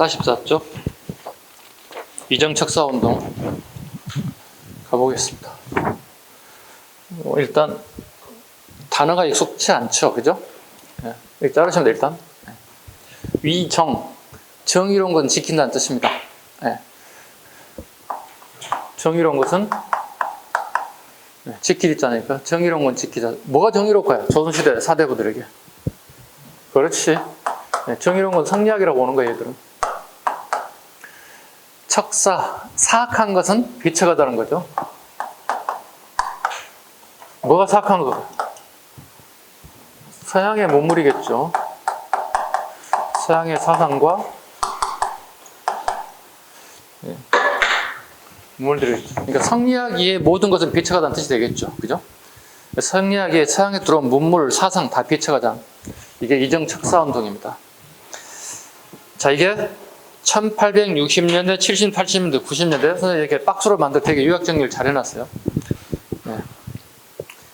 44쪽 이정척사운동 가보겠습니다. 일단 단어가 익숙치 않죠, 그죠? 네, 이렇게 자르시면 돼요. 일단 위정, 정의로운 건 지킨다는 뜻입니다. 네. 정의로운 것은 지킬 있잖아요. 정의로운 건 지키자. 뭐가 정의로울까요? 조선시대 사대부들에게. 그렇지. 네, 정의로운 건 성리학이라고 보는 거예요, 얘들은. 척사, 사악한 것은 비춰가다는 거죠. 뭐가 사악한 거? 서양의 문물이겠죠. 서양의 사상과 문물들이겠죠. 그러니까 성리학의 모든 것은 비춰가다는 뜻이 되겠죠. 그죠? 성리학의 서양에 들어온 문물, 사상 다 비춰가다. 이게 이정척사운동입니다. 자, 이게 1860년대, 70, 80년대, 90년대 선생님이 이렇게 박스로 만들 되게 요약 정리를 잘 해놨어요. 네.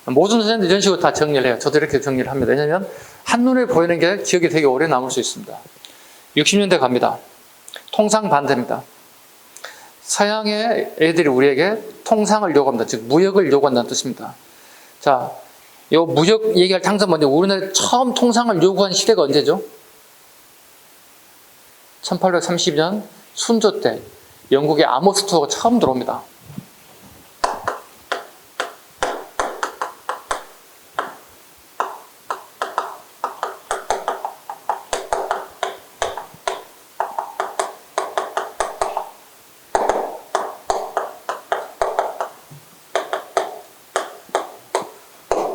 모든 선생님들 이런 식으로 다 정리를 해요. 저도 이렇게 정리를 합니다. 왜냐하면 한눈에 보이는 게 기억이 되게 오래 남을 수 있습니다. 60년대 갑니다. 통상 반대입니다. 서양의 애들이 우리에게 통상을 요구합니다. 즉 무역을 요구한다는 뜻입니다. 자, 이 무역 얘기할 때 항상 먼저 우리나라에 처음 통상을 요구한 시대가 언제죠? 1832년 순조 때 영국의 아모스 투어가 처음 들어옵니다.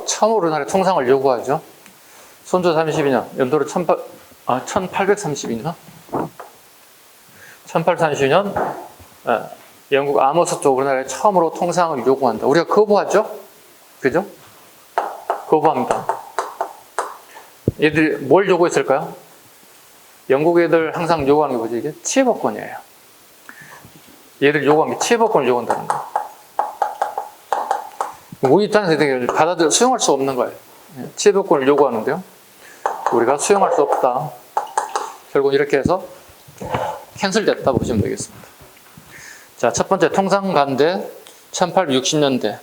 처음으로 우리나라에 통상을 요구하죠. 순조 32년, 연도로 1832년? 1832년 영국 아모스 쪽 우리나라에 처음으로 통상을 요구한다. 우리가 거부하죠? 그죠? 거부합니다. 얘들이 뭘 요구했을까요? 영국 애들 항상 요구하는 게 뭐지? 이게 치해법권이에요. 얘들이 요구한 게 치해법권을 요구한다는 거예요. 우리 입장에서 되게 수용할 수 없는 거예요. 치해법권을 요구하는데요. 우리가 수용할 수 없다. 결국 이렇게 해서 캔슬됐다 보시면 되겠습니다. 자, 첫 번째 통상 반대 1860년대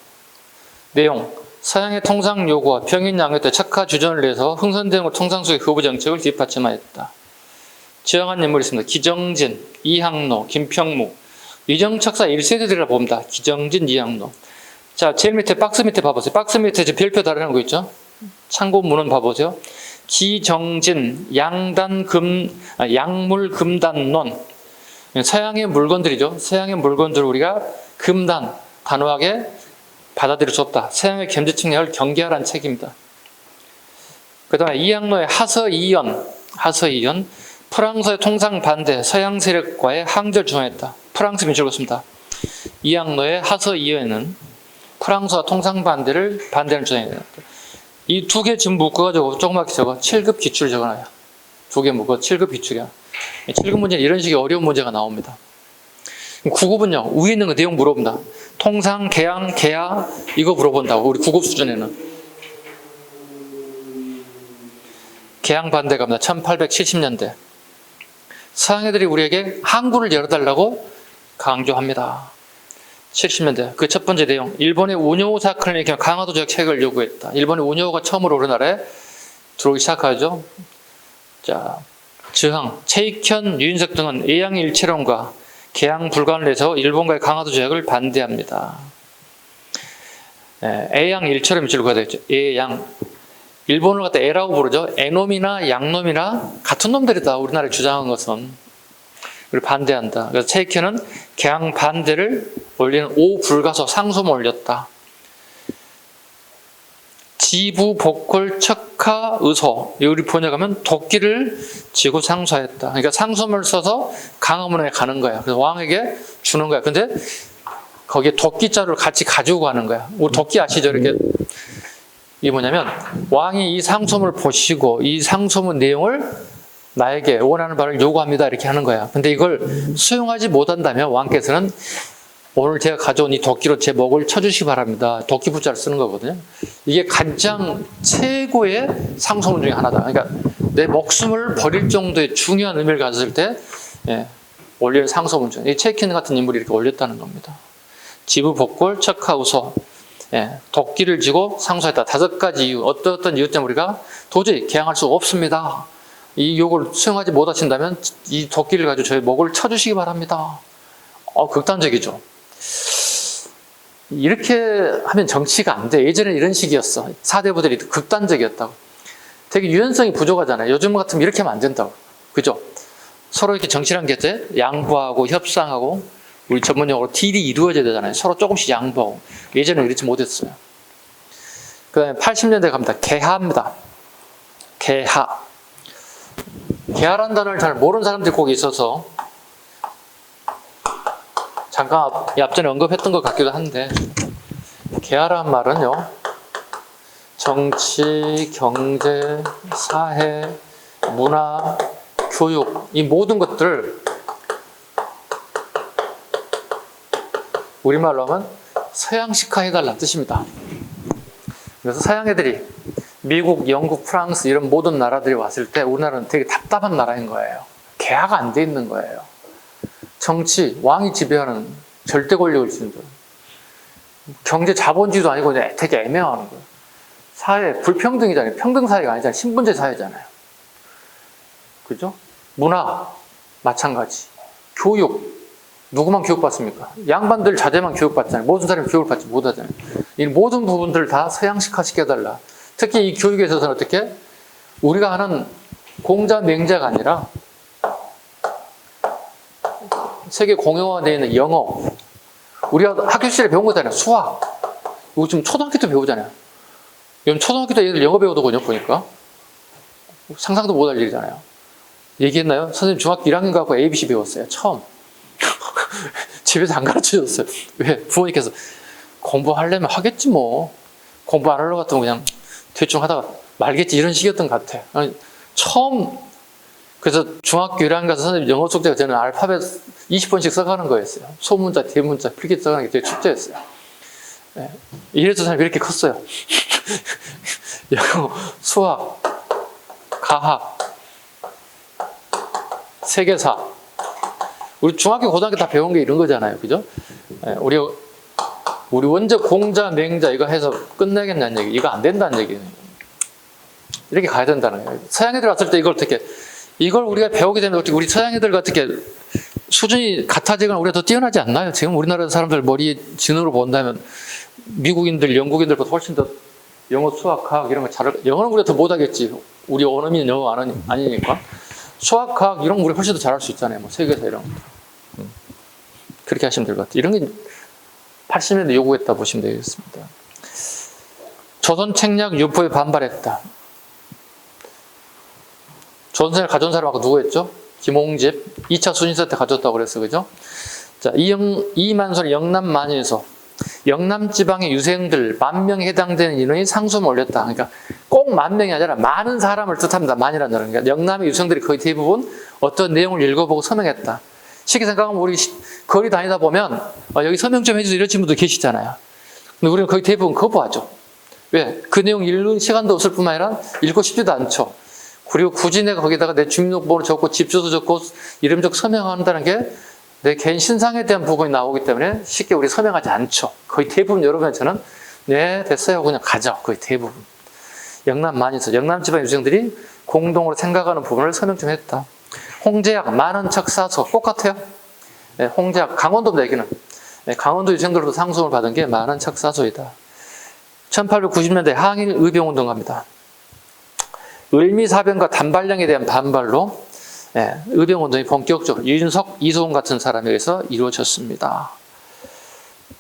내용 서양의 통상 요구와 평인 양회 때 척하 주전을 내서 흥선대응으로 통상 속의 거부 정책을 뒷받침하였다. 지향한 인물이 있습니다. 기정진, 이항로, 김평무 이정척사 1세대들이라 봅니다. 기정진, 이항로. 자, 제일 밑에 박스 밑에 봐보세요. 박스 밑에 지금 별표 다르는 거 있죠? 참고문은 봐보세요. 기정진, 약물 금단론. 서양의 물건들이죠. 서양의 물건들을 우리가 금단, 단호하게 받아들일 수 없다. 서양의 겸지측량을 경계하라는 책입니다. 그 다음에 이항로의 하서이연, 프랑스의 통상 반대, 서양 세력과의 항절 주장했다. 프랑스 민주를 씁니다. 이항로의 하서이연은 프랑스와 통상 반대를 주장했다. 이 두 개 지금 묶어가지고 조그맣게 적어 7급 기출 적어놔요. 두 개 묶어 7급 기출이야. 7급 문제는 이런 식의 어려운 문제가 나옵니다. 9급은요, 위에 있는 거 내용 물어본다. 통상, 개항, 개하, 이거 물어본다고, 우리 9급 수준에는. 개항 반대 갑니다. 1870년대. 서양 애들이 우리에게 항구를 열어달라고 강조합니다. 70년대. 그 첫 번째 내용. 일본의 우뇨 사건을 일으키며 강화도 정책을 요구했다. 일본의 우뇨가 처음으로 우리나라에 들어오기 시작하죠. 자, 저항. 최익현, 유인석 등은 애양의 일체론과 개항 불가를 내서 일본과의 강화도 조약을 반대합니다. 애양 일체론 밑줄 그어야 되겠죠. 애양. 일본을 갖다 애라고 부르죠. 애놈이나 양놈이나 같은 놈들이다. 우리나라에 주장한 것은. 그리고 반대한다. 그래서 최익현은 개항 반대를 올리는 오불가소 상소문 올렸다. 지부 복골 척하 의소. 우리 번역하면 도끼를 지고 상소했다. 그러니까 상소문을 써서 강화문에 가는 거야. 그래서 왕에게 주는 거야. 근데 거기에 도끼자루를 같이 가지고 가는 거야. 우리 도끼 아시죠? 이렇게. 이게 뭐냐면 왕이 이 상소문을 보시고 이 상소문 내용을 나에게 원하는 바를 요구합니다. 이렇게 하는 거야. 근데 이걸 수용하지 못한다면 왕께서는 오늘 제가 가져온 이 도끼로 제 목을 쳐주시기 바랍니다. 도끼 부자를 쓰는 거거든요. 이게 가장 최고의 상소문 중에 하나다. 그러니까 내 목숨을 버릴 정도의 중요한 의미를 가졌을 때 올리는 상소문전. 이 체이킨 같은 인물이 이렇게 올렸다는 겁니다. 지부복골, 척하우소. 도끼를 쥐고 상소했다. 5가지 이유, 어떤 이유 때문에 우리가 도저히 개항할 수 없습니다. 이 요구를 수용하지 못하신다면 이 도끼를 가지고 저희 목을 쳐주시기 바랍니다. 극단적이죠. 이렇게 하면 정치가 안 돼. 예전에 이런 식이었어. 사대부들이 극단적이었다고. 되게 유연성이 부족하잖아요. 요즘 같으면 이렇게 하면 안 된다고. 그죠? 서로 이렇게 정치란 게 양보하고 협상하고 우리 전문용어로 딜이 이루어져야 되잖아요. 서로 조금씩 양보하고. 예전에는 이렇지 못했어요. 그 다음에 80년대 갑니다. 개하입니다. 개하. 개하라는 단어를 잘 모르는 사람들이 꼭 있어서 잠깐 앞전에 언급했던 것 같기도 한데, 개하라는 말은요, 정치, 경제, 사회, 문화, 교육, 이 모든 것들을 우리말로 하면 서양식화 해달라는 뜻입니다. 그래서 서양 애들이 미국, 영국, 프랑스 이런 모든 나라들이 왔을 때 우리나라는 되게 답답한 나라인 거예요. 개화가 안 돼 있는 거예요. 정치, 왕이 지배하는 절대 권력을 지닌 거. 경제 자본주의도 아니고 되게 애매한 거예요. 사회 불평등이잖아요. 평등 사회가 아니잖아요. 신분제 사회잖아요. 그죠? 문화 마찬가지. 교육 누구만 교육받습니까? 양반들 자제만 교육받잖아요. 모든 사람이 교육을 받지 못하잖아요. 이 모든 부분들을 다 서양식화 시켜달라. 특히 이 교육에 있어서는 어떻게? 우리가 하는 공자 맹자가 아니라 세계 공용화되어 있는 영어, 우리가 학교 시절에 배운 거잖아요. 수학. 이거 지금 초등학교 때 배우잖아요. 요즘 초등학교 때 애들 영어 배우더군요, 보니까. 상상도 못할 일이잖아요. 얘기했나요? 선생님 중학교 1학년 가고 ABC 배웠어요. 처음. 집에서 안 가르쳐줬어요. 왜? 부모님께서 공부하려면 하겠지 뭐. 공부 안 하려고 같으면 그냥 대충 하다가 말겠지 이런 식이었던 것 같아요. 아니, 처음 그래서 중학교 1학년 가서 선생님 영어 숙제가 저는 알파벳 20번씩 써가는 거였어요. 소문자, 대문자, 필기 써가는 게 되게 축제였어요. 이래서 선생님이 이렇게 컸어요. 영어, 수학, 가학, 세계사. 우리 중학교, 고등학교 다 배운 게 이런 거잖아요. 그죠? 우리 원적 공자, 맹자 이거 해서 끝내겠냐는 얘기. 이거 안 된다는 얘기예요. 이렇게 가야 된다는 거예요. 서양 애들 왔을 때 이걸 우리가 배우게 되면 어떻게 우리 서양 애들과 어떻게 수준이 같아지거나 우리가 더 뛰어나지 않나요? 지금 우리나라 사람들 머리 지능으로 본다면 미국인들, 영국인들보다 훨씬 더 영어, 수학, 과학 이런 거 영어는 우리가 더 못하겠지. 우리 원어민은 영어 아니니까. 수학, 과학 이런 거 우리 훨씬 더 잘할 수 있잖아요. 뭐 세계사 이런 거. 그렇게 하시면 될 것 같아요. 이런 게 80년대 요구했다 보시면 되겠습니다. 조선 책략 유포에 반발했다. 조선을 가져온 사람하고 누구였죠? 김홍집. 2차 순인사 때 가져왔다고 그랬어. 그죠? 자, 이만솔 영남 만유에서 영남 지방의 유생들 10,000명에 해당되는 인원이 상소문 올렸다. 그러니까 꼭 10,000명이 아니라 많은 사람을 뜻합니다. 만이라는 단어는. 그러니까 영남의 유생들이 거의 대부분 어떤 내용을 읽어보고 서명했다. 쉽게 생각하면 우리 거리 다니다 보면 여기 서명 좀 해주세요 이런 분도 계시잖아요. 근데 우리는 거의 대부분 거부하죠. 왜? 그 내용 읽는 시간도 없을 뿐만 아니라 읽고 싶지도 않죠. 그리고 굳이 내가 거기다가 내 주민등록번호 적고 집 주소 적고 이름 적고 서명한다는 게 내 개인 신상에 대한 부분이 나오기 때문에 쉽게 우리 서명하지 않죠. 거의 대부분 여러분 저는 네 됐어요 그냥 가죠. 거의 대부분. 영남 많이 있어. 영남 지방 유생들이 공동으로 생각하는 부분을 서명 좀 했다. 홍제약 많은 척 사서 똑같아요. 네, 홍제약 강원도입니다. 여기는. 네, 강원도 유생들로도 상소를 받은 게 많은 척 사소이다. 1890년대 항일 의병운동 갑니다. 을미사변과 단발령에 대한 반발로 의병운동이 본격적으로 윤석, 이소훈 같은 사람에 의해서 이루어졌습니다.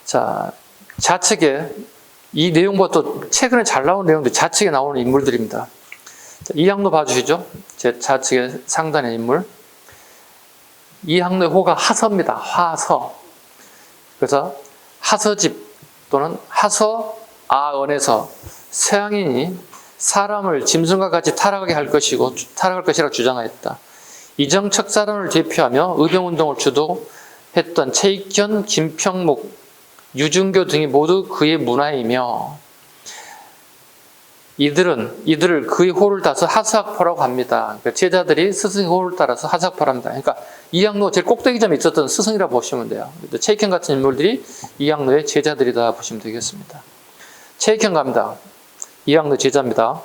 자, 좌측에 이 내용보다 또 최근에 잘 나온 내용들 좌측에 나오는 인물들입니다. 자, 이항로 봐주시죠. 제 좌측에 상단의 인물. 이항로의 호가 하서입니다. 화서. 그래서 하서집 또는 하서아언에서 서양인이 사람을 짐승과 같이 타락하게 할 것이고 타락할 것이라 주장하였다. 이정척 사람을 대표하며 의병운동을 주도했던 최익현, 김평목, 유준교 등이 모두 그의 문화이며 이들을 그의 호를 따서 하스학파라고 합니다. 그러니까 제자들이 스승의 호를 따라서 하스학파랍니다. 그러니까 이양로 제일 꼭대기점에 있었던 스승이라 보시면 돼요. 최익현 같은 인물들이 이양로의 제자들이다 보시면 되겠습니다. 최익현 갑니다. 이양로 제자입니다.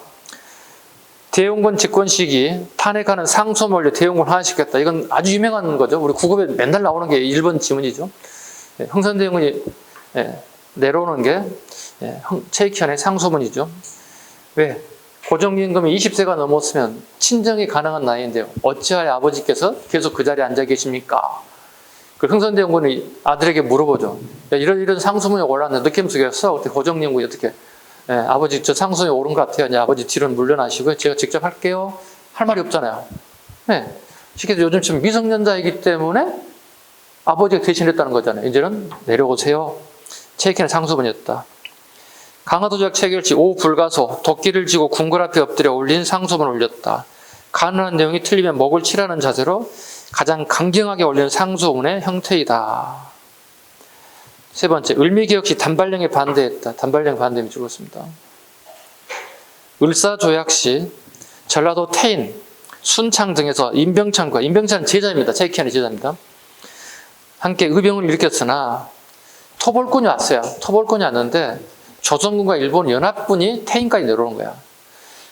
대용군 집권 시기 탄핵하는 상소문 올려 대용군을 하야시켰다. 이건 아주 유명한 거죠. 우리 국어에 맨날 나오는 게 1번 지문이죠. 흥선대원군이 내려오는 게 최익현의 상소문이죠. 왜? 고정임금이 20세가 넘었으면 친정이 가능한 나이인데요. 어찌하여 아버지께서 계속 그 자리에 앉아 계십니까? 그 흥선대원군이 아들에게 물어보죠. 야, 이런 상소문이 올랐는데 늦게 속였어? 그때 고정임금이 어떻게? 아버지 저 상소문이 옳은 것 같아요. 아버지 뒤로 물러나시고요. 제가 직접 할게요. 할 말이 없잖아요. 쉽게 요즘처럼 미성년자이기 때문에 아버지가 대신했다는 거잖아요. 이제는 내려오세요. 최익현의 상소문이었다. 강화도적 체결시 오불가소 도끼를 쥐고 궁궐 앞에 엎드려 올린 상소문을 올렸다. 가능한 내용이 틀리면 목을 치라는 자세로 가장 강경하게 올리는 상소문의 형태이다. 세 번째, 을미개혁시 단발령에 반대했다. 단발령 반대는 죽었습니다. 을사조약시 전라도 태인, 순창 등에서 임병찬은 제자입니다. 최익현의 제자입니다. 함께 의병을 일으켰으나 토벌군이 왔어요. 토벌군이 왔는데 조선군과 일본 연합군이 태인까지 내려오는 거야.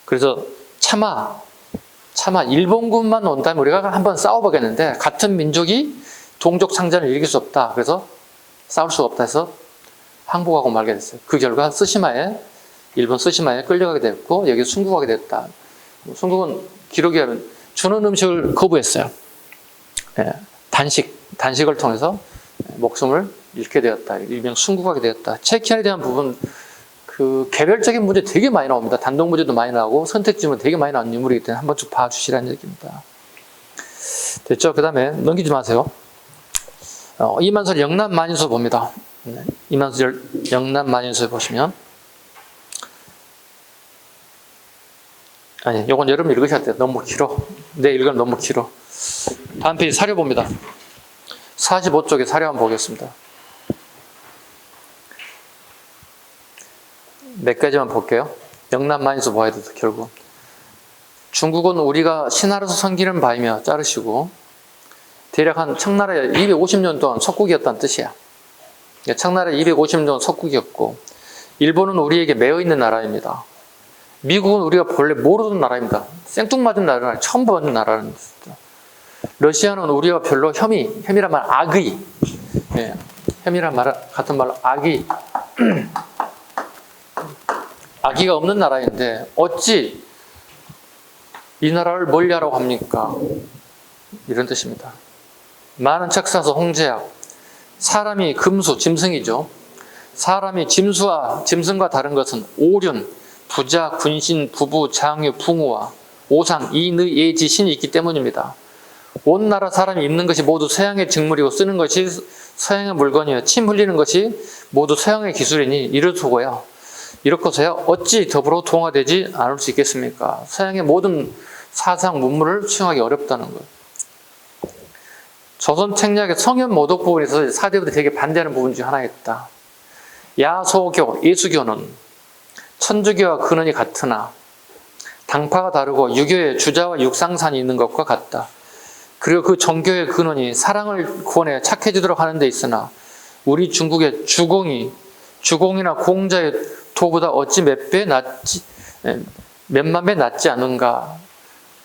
그래서 차마 일본군만 온다면 우리가 한번 싸워보겠는데 같은 민족이 동족 상전을 일으킬 수 없다. 그래서 싸울 수가 없다 해서 항복하고 말게 됐어요. 그 결과 일본 스시마에 끌려가게 됐고 여기 순국하게 됐다. 순국은 기록에 하면 주는 음식을 거부했어요. 단식을 통해서 목숨을 잃게 되었다. 일명 순국하게 되었다. 최익현에 대한 부분 그 개별적인 문제 되게 많이 나옵니다. 단독 문제도 많이 나오고 선택지문 되게 많이 나오는 인물이기 때문에 한번 쭉 봐주시라는 얘기입니다. 됐죠? 그 다음에 넘기지 마세요. 이만설 영남만인서 봅니다. 이만설 영남만인서 보시면 요건 여러분 읽으셔야 돼요. 너무 길어. 내 읽으면 너무 길어. 다음 페이지 사료 봅니다. 45쪽에 사료 한번 보겠습니다. 몇 가지만 볼게요. 영남만인서 봐야 돼서 결국. 중국은 우리가 신하로서 섬기는 바이며 자르시고 대략 한 청나라에 250년 동안 속국이었다는 뜻이야. 청나라에 250년 동안 속국이었고 일본은 우리에게 매여 있는 나라입니다. 미국은 우리가 본래 모르던 나라입니다. 생뚱맞은 나라는 처음 보는 나라는 뜻입니다. 러시아는 우리와 별로 혐이란 말 악의. 혐이란 말 같은 말로 악의. 악의가 없는 나라인데 어찌 이 나라를 멀리하라고 합니까? 이런 뜻입니다. 많은 책 사서 홍제약. 사람이 금수, 짐승이죠. 사람이 짐승과 다른 것은 오륜, 부자, 군신, 부부, 장유, 붕우와 오상, 인의, 예지, 신이 있기 때문입니다. 온 나라 사람이 입는 것이 모두 서양의 직물이고 쓰는 것이 서양의 물건이요 침 흘리는 것이 모두 서양의 기술이니 이렇고요. 이렇고서야 어찌 더불어 동화되지 않을 수 있겠습니까? 서양의 모든 사상 문물을 수용하기 어렵다는 것. 조선 책략의 성현 모독 부분에서 사대부들이 되게 반대하는 부분 중 하나였다. 야소교, 예수교는 천주교와 근원이 같으나 당파가 다르고 유교의 주자와 육상산이 있는 것과 같다. 그리고 그 종교의 근원이 사랑을 구원해 착해지도록 하는 데 있으나 우리 중국의 주공이나 공자의 도보다 어찌 몇만 배 낫지 않은가.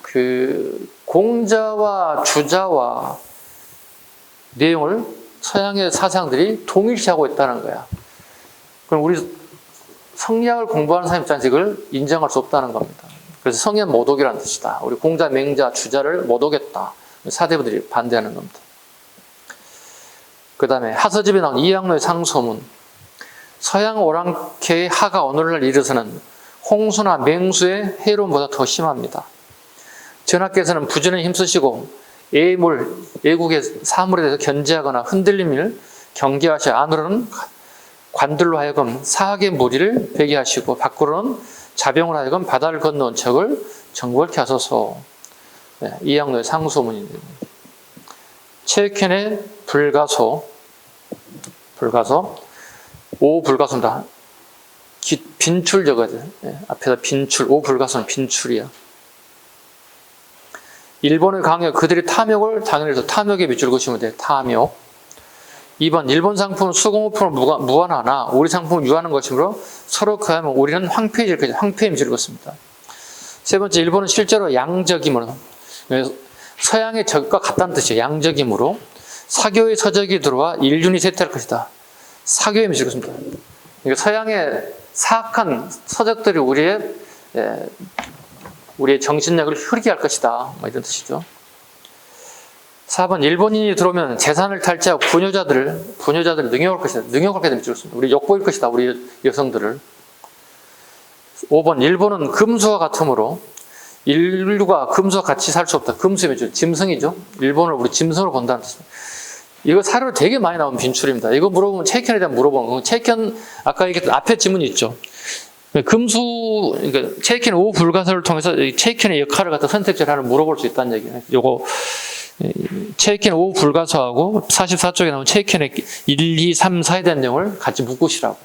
그 공자와 주자와 내용을 서양의 사상들이 동일시하고 있다는 거야. 그럼 우리 성리학을 공부하는 사람 입장에서 이걸 인정할 수 없다는 겁니다. 그래서 성현 모독이라는 뜻이다. 우리 공자, 맹자, 주자를 모독했다. 사대부들이 반대하는 겁니다. 그 다음에 하서집에 나온 이양로의 상소문. 서양 오랑캐의 하가 오늘날 이르서는 홍수나 맹수의 해로움보다 더 심합니다. 전하께서는 부지런히 힘쓰시고 애국의 사물에 대해서 견제하거나 흔들림을 경계하셔 안으로는 관들로 하여금 사학의 무리를 베게 하시고 밖으로는 자병을 하여금 바다를 건너온 척을 정벌케 하소서. 이양로의 상소문입니다. 최익현의 불가소 오불가소입니다. 빈출 적어야 돼. 앞에다 빈출, 오불가사는 빈출이야. 일본의 강요, 그들이 탐욕을 당연히 탐욕에 밑줄 그으시면 돼. 탐욕. 2번, 일본 상품은 수공업품을 무한하나 우리 상품을 유하는 것이므로 서로 그하면 우리는 황폐해질 것이다. 황폐에 밑줄 그었습니다. 세 번째, 일본은 실제로 양적이므로, 서양의 적과 같다는 뜻이에요. 양적이므로 사교의 서적이 들어와 인륜이 쇠퇴할 것이다. 사교에 밑줄 그었습니다. 그러니까 서양의 사악한 서적들이 우리의 정신력을 흐리게 할 것이다. 이런 뜻이죠. 4번, 일본인이 들어오면 재산을 탈취하고 부녀자들을 능욕할 것이다. 능욕할 것이다. 밑줄었습니다. 우리 욕보일 것이다. 우리 여성들을. 5번, 일본은 금수와 같으므로 인류가 금수와 같이 살 수 없다. 금수의 밑줄, 짐승이죠. 일본을 우리 짐승으로 본다는 뜻입니다. 이거 사료로 되게 많이 나온 빈출입니다. 이거 물어보면 체이켄에 대한 물어보는 거. 체이켄, 아까 얘기했던 앞에 지문이 있죠. 금수, 그러니까 체이켄 오 불가사를 통해서 체이켄의 역할을 갖다 선택지를 하나 물어볼 수 있다는 얘기예요. 요거 체이켄 오 불가사하고 44쪽에 나온 체이켄의 1, 2, 3, 4에 대한 내용을 같이 묶으시라고.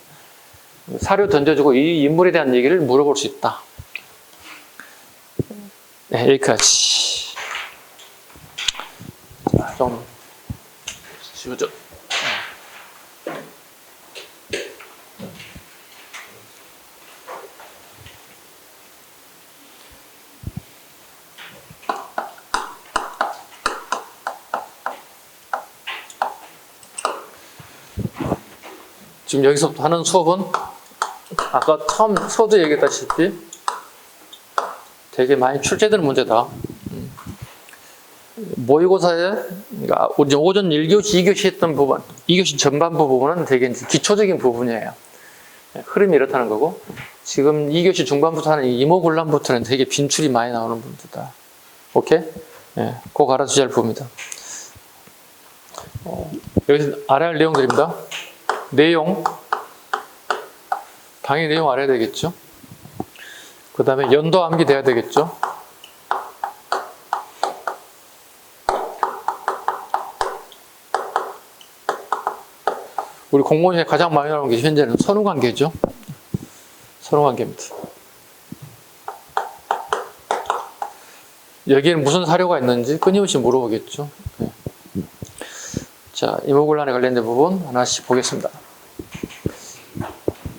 사료 던져주고 이 인물에 대한 얘기를 물어볼 수 있다. 네, 여기까지. 자, 좀 지우죠. 지금 여기서부터 하는 수업은 아까 처음 서두 얘기했다시피 되게 많이 출제되는 문제다. 모의고사에 그러니까 오전 1교시, 2교시 했던 부분, 2교시 전반부 부분은 되게 기초적인 부분이에요. 흐름이 이렇다는 거고, 지금 2교시 중반부터 하는 이모군란부터는 되게 빈출이 많이 나오는 문제다. 오케이? 예, 그거 알아서 잘 봅니다. 여기서 알아야 할 내용들입니다. 내용, 당연히 내용 알아야 되겠죠. 그 다음에 연도 암기 돼야 되겠죠. 우리 공무원에 가장 많이 나오는 게 현재는 선후관계죠. 선후관계입니다. 여기에는 무슨 사료가 있는지 끊임없이 물어보겠죠. 네. 자, 이모군란에 관련된 부분 하나씩 보겠습니다.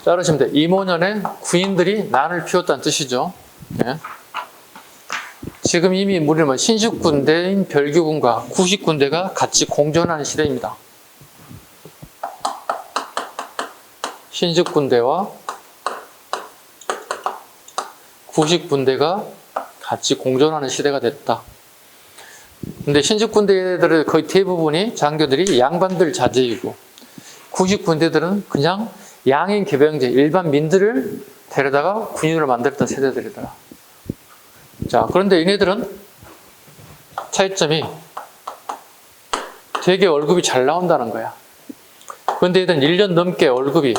따르시면 돼. 이모년에 군인들이 난을 피웠다는 뜻이죠. 네. 지금 이미 우리는 신식군대인 별규군과 구식군대가 같이 공존하는 시대입니다. 신식군대와 구식군대가 같이 공존하는 시대가 됐다. 근데 신식군대들의 거의 대부분이 장교들이 양반들 자제이고, 구식군대들은 그냥 양인 개병제, 일반 민들을 데려다가 군인으로 만들었던 세대들이더라. 자, 그런데 얘네들은 차이점이 되게 월급이 잘 나온다는 거야. 그런데 얘들은 1년 넘게 월급이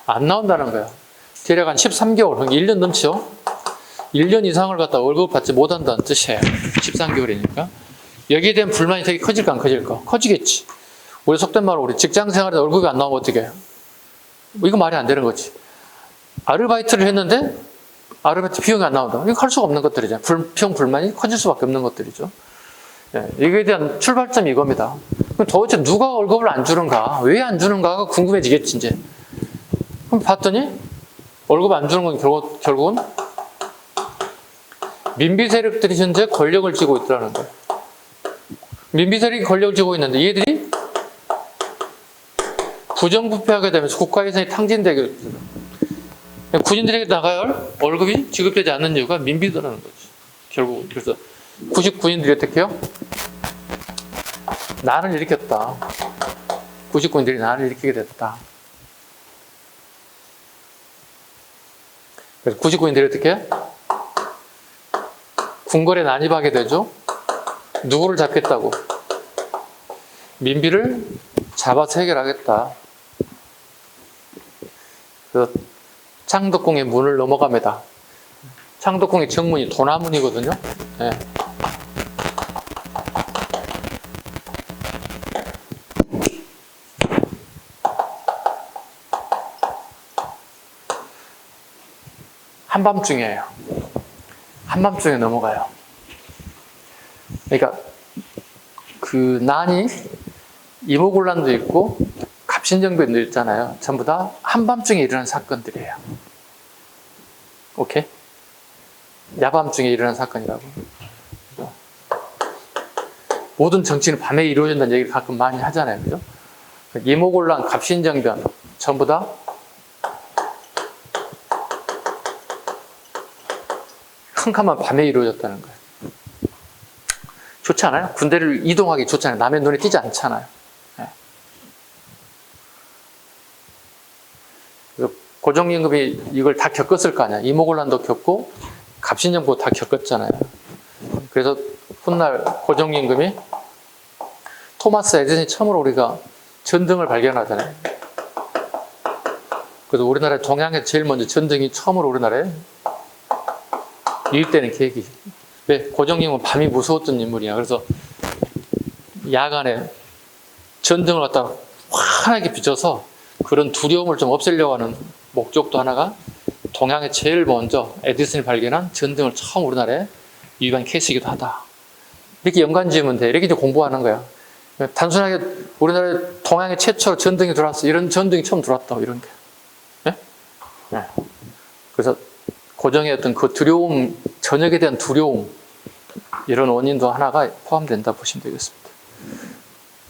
안 나온다는 거야. 대략 한 13개월, 1년 넘죠? 1년 이상을 갖다 월급 받지 못한다는 뜻이에요. 13개월이니까. 여기에 대한 불만이 되게 커질까 안 커질까? 커지겠지. 우리 속된 말로 우리 직장 생활에 월급이 안 나오면 어떻게 해요? 이거 말이 안 되는 거지. 아르바이트를 했는데 아르바이트 비용이 안 나온다. 이거 할 수가 없는 것들이죠. 불평, 불만이 커질 수밖에 없는 것들이죠. 예, 이거에 대한 출발점이 이겁니다. 그럼 도대체 누가 월급을 안 주는가? 왜 안 주는가가 궁금해지겠지, 이제. 그럼 봤더니 월급 안 주는 건 결국은 민비 세력들이 현재 권력을 쥐고 있다는 거예요. 민비 세력이 권력을 쥐고 있는데 얘들이 부정부패하게 되면서 국가 예산이 탕진되게 됩니다. 군인들에게 나가야 할 월급이 지급되지 않는 이유가 민비더라는 거지. 결국 그래서 99인들이 어떻게 해요? 난을 일으켰다. 99인들이 난을 일으키게 됐다. 그래서 99인들이 어떻게 해? 궁궐에 난입하게 되죠. 누구를 잡겠다고? 민비를 잡아서 해결하겠다. 그래서 창덕궁의 문을 넘어갑니다. 창덕궁의 정문이 도나문이거든요. 네. 한밤중이에요. 한밤중에 넘어가요. 그러니까 그 난이 이모곤란도 있고 갑신정변도 있잖아요. 전부 다 한밤중에 일어난 사건들이에요. 오케이? 야밤중에 일어난 사건이라고. 모든 정치는 밤에 이루어진다는 얘기를 가끔 많이 하잖아요. 그죠? 이모곤란, 갑신정변 전부 다 캄캄한 밤에 이루어졌다는 거예요. 좋지 않아요? 군대를 이동하기 좋잖아요. 남의 눈에 띄지 않잖아요. 네. 고종임금이 이걸 다 겪었을 거 아니야. 이모곤란도 겪고 갑신정변도 다 겪었잖아요. 그래서 훗날 고종임금이 토마스 에디슨이 처음으로 우리가 전등을 발견하잖아요. 그래서 우리나라에 동양에서 제일 먼저 전등이 처음으로 우리나라에 유입되는 계획이죠. 왜? 고종임금은 밤이 무서웠던 인물이야. 그래서 야간에 전등을 갖다가 환하게 비춰서 그런 두려움을 좀 없애려고 하는 목적도 하나가 동양에 제일 먼저 에디슨이 발견한 전등을 처음 우리나라에 유입한 케이스이기도 하다. 이렇게 연관 지으면 돼. 이렇게 이제 공부하는 거야. 단순하게 우리나라에 동양에 최초로 전등이 들어왔어. 이런 전등이 처음 들어왔다. 이런 게. 네? 네. 그래서 고종의 어떤 그 두려움, 저녁에 대한 두려움, 이런 원인도 하나가 포함된다 보시면 되겠습니다.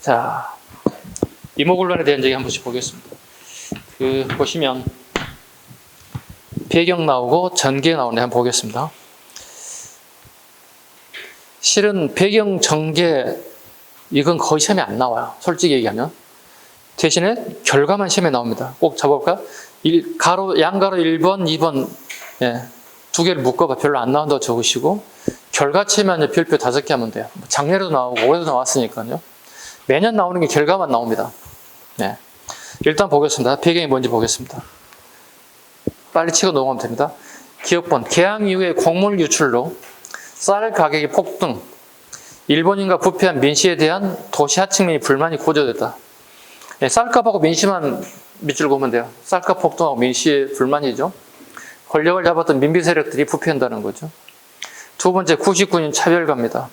자, 이모곤란에 대한 얘기 한 번씩 보겠습니다. 보시면 배경 나오고 전개 나오는데 한번 보겠습니다. 실은 배경, 전개 이건 거의 시험에 안 나와요. 솔직히 얘기하면. 대신에 결과만 시험에 나옵니다. 꼭 잡아볼까요? 양가로 1번, 2번 예, 두 개를 묶어봐. 별로 안 나온다고 적으시고 결과치만 별표 5개 하면 돼요. 작년에도 나오고 올해도 나왔으니까요. 매년 나오는 게 결과만 나옵니다. 네. 일단 보겠습니다. 배경이 뭔지 보겠습니다. 빨리 치고 넘어가면 됩니다. 기억본, 개항 이후에 곡물 유출로 쌀 가격이 폭등, 일본인과 부패한 민씨에 대한 도시 하층민이 불만이 고조됐다. 네, 쌀값하고 민씨만 밑줄 보면 돼요. 쌀값 폭등하고 민씨의 불만이죠. 권력을 잡았던 민비 세력들이 부패한다는 거죠. 두 번째, 구식군인 차별가입니다.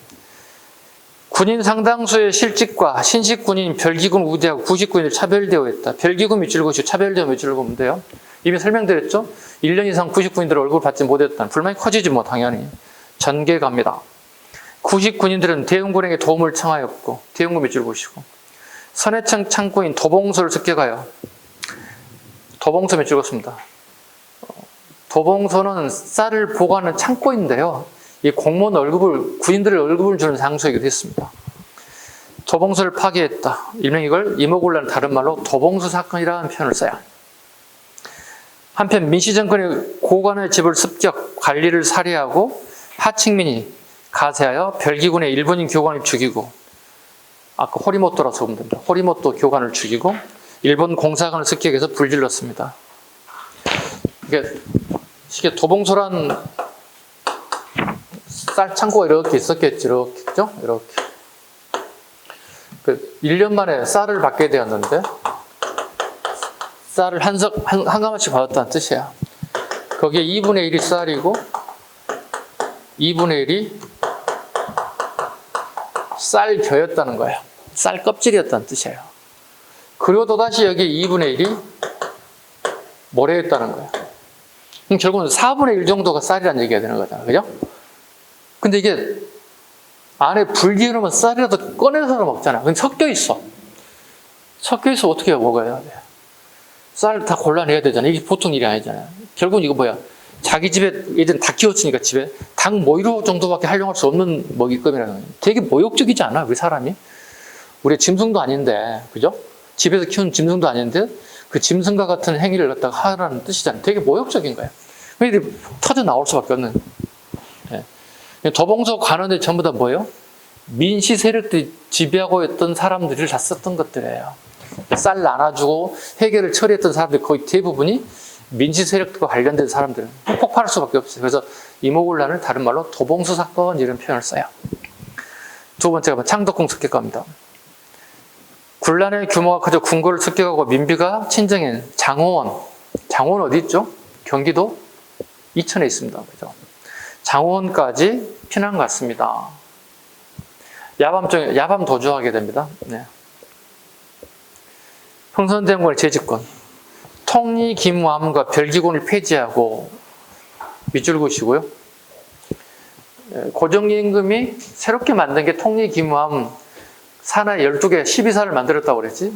군인 상당수의 실직과 신식 군인 별기군 우대하고 구식군인을 차별되어 있다. 별기군 밑줄 그으시고 차별되어 밑줄 보면 돼요. 이미 설명드렸죠. 1년 이상 구식군인들 얼굴 받지 못했다는 불만이 커지지 뭐 당연히. 전개갑니다. 구식군인들은 대웅군에게 도움을 청하였고 대웅군 밑줄 보시고 선해청 창고인 도봉소를 습격하여 도봉소 밑줄 긋습니다. 도봉소는 쌀을 보관하는 창고인데요. 이 공무원 월급을, 군인들의 월급을 주는 장소이기도 했습니다. 도봉소를 파괴했다. 일명 이걸 이모곤란 다른 말로 도봉소 사건이라는 표현을 써요. 한편 민씨정권의 고관의 집을 습격, 관리를 살해하고 하층민이 가세하여 별기군의 일본인 교관을 죽이고 아까 호리모토라서 보면 됩니다. 호리모토 교관을 죽이고 일본 공사관을 습격해서 불질렀습니다. 이게 도봉소란 쌀 창고가 이렇게 있었겠죠. 이렇게. 1년 만에 쌀을 받게 되었는데 쌀을 한 가마씩 받았다는 뜻이야. 거기에 2분의 1이 쌀이고 2분의 1이 쌀겨였다는 거예요. 쌀 껍질이었다는 뜻이에요. 그리고 또다시 여기 2분의 1이 모래였다는 거예요. 그럼 결국은 4분의 1 정도가 쌀이라는 얘기가 되는 거잖아요. 그죠? 근데 이게 안에 불 기울으면 쌀이라도 꺼내서 먹잖아요. 근데 섞여 있어. 어떻게 먹어야 돼? 쌀 다 골라내야 되잖아요. 이게 보통 일이 아니잖아요. 결국은 이거 뭐야? 자기 집에 예전 다 키웠으니까 집에 닭 모이로 정도밖에 활용할 수 없는 먹잇감이라는 거예요. 되게 모욕적이지 않아? 우리 사람이? 우리 짐승도 아닌데, 그죠? 집에서 키우는 짐승도 아닌데 그 짐승과 같은 행위를 갖다가 하라는 뜻이잖아요. 되게 모욕적인 거예요. 근데 터져 나올 수밖에 없는. 네. 도봉소 관원들 전부 다 뭐예요? 민씨 세력들이 지배하고 있던 사람들을 다 썼던 것들이에요. 쌀 나눠주고 해결을 처리했던 사람들 거의 대부분이 민씨 세력과 관련된 사람들은 폭발할 수밖에 없어요. 그래서 이모곤란을 다른 말로 도봉소 사건 이런 표현을 써요. 두 번째가 창덕궁 습격가입니다. 군란의 규모가 커져 궁궐을 습격하고 민비가 친정인 장호원 어디 있죠? 경기도 이천에 있습니다. 그죠? 장원까지 피난 갔습니다. 야밤 도주하게 됩니다. 네. 흥선대원군의 재집권. 통리 김무함과 별기군을 폐지하고 밑줄 그으시고요. 고정임금이 새롭게 만든 게 통리 김무함 산하 12개 12사를 만들었다고 그랬지.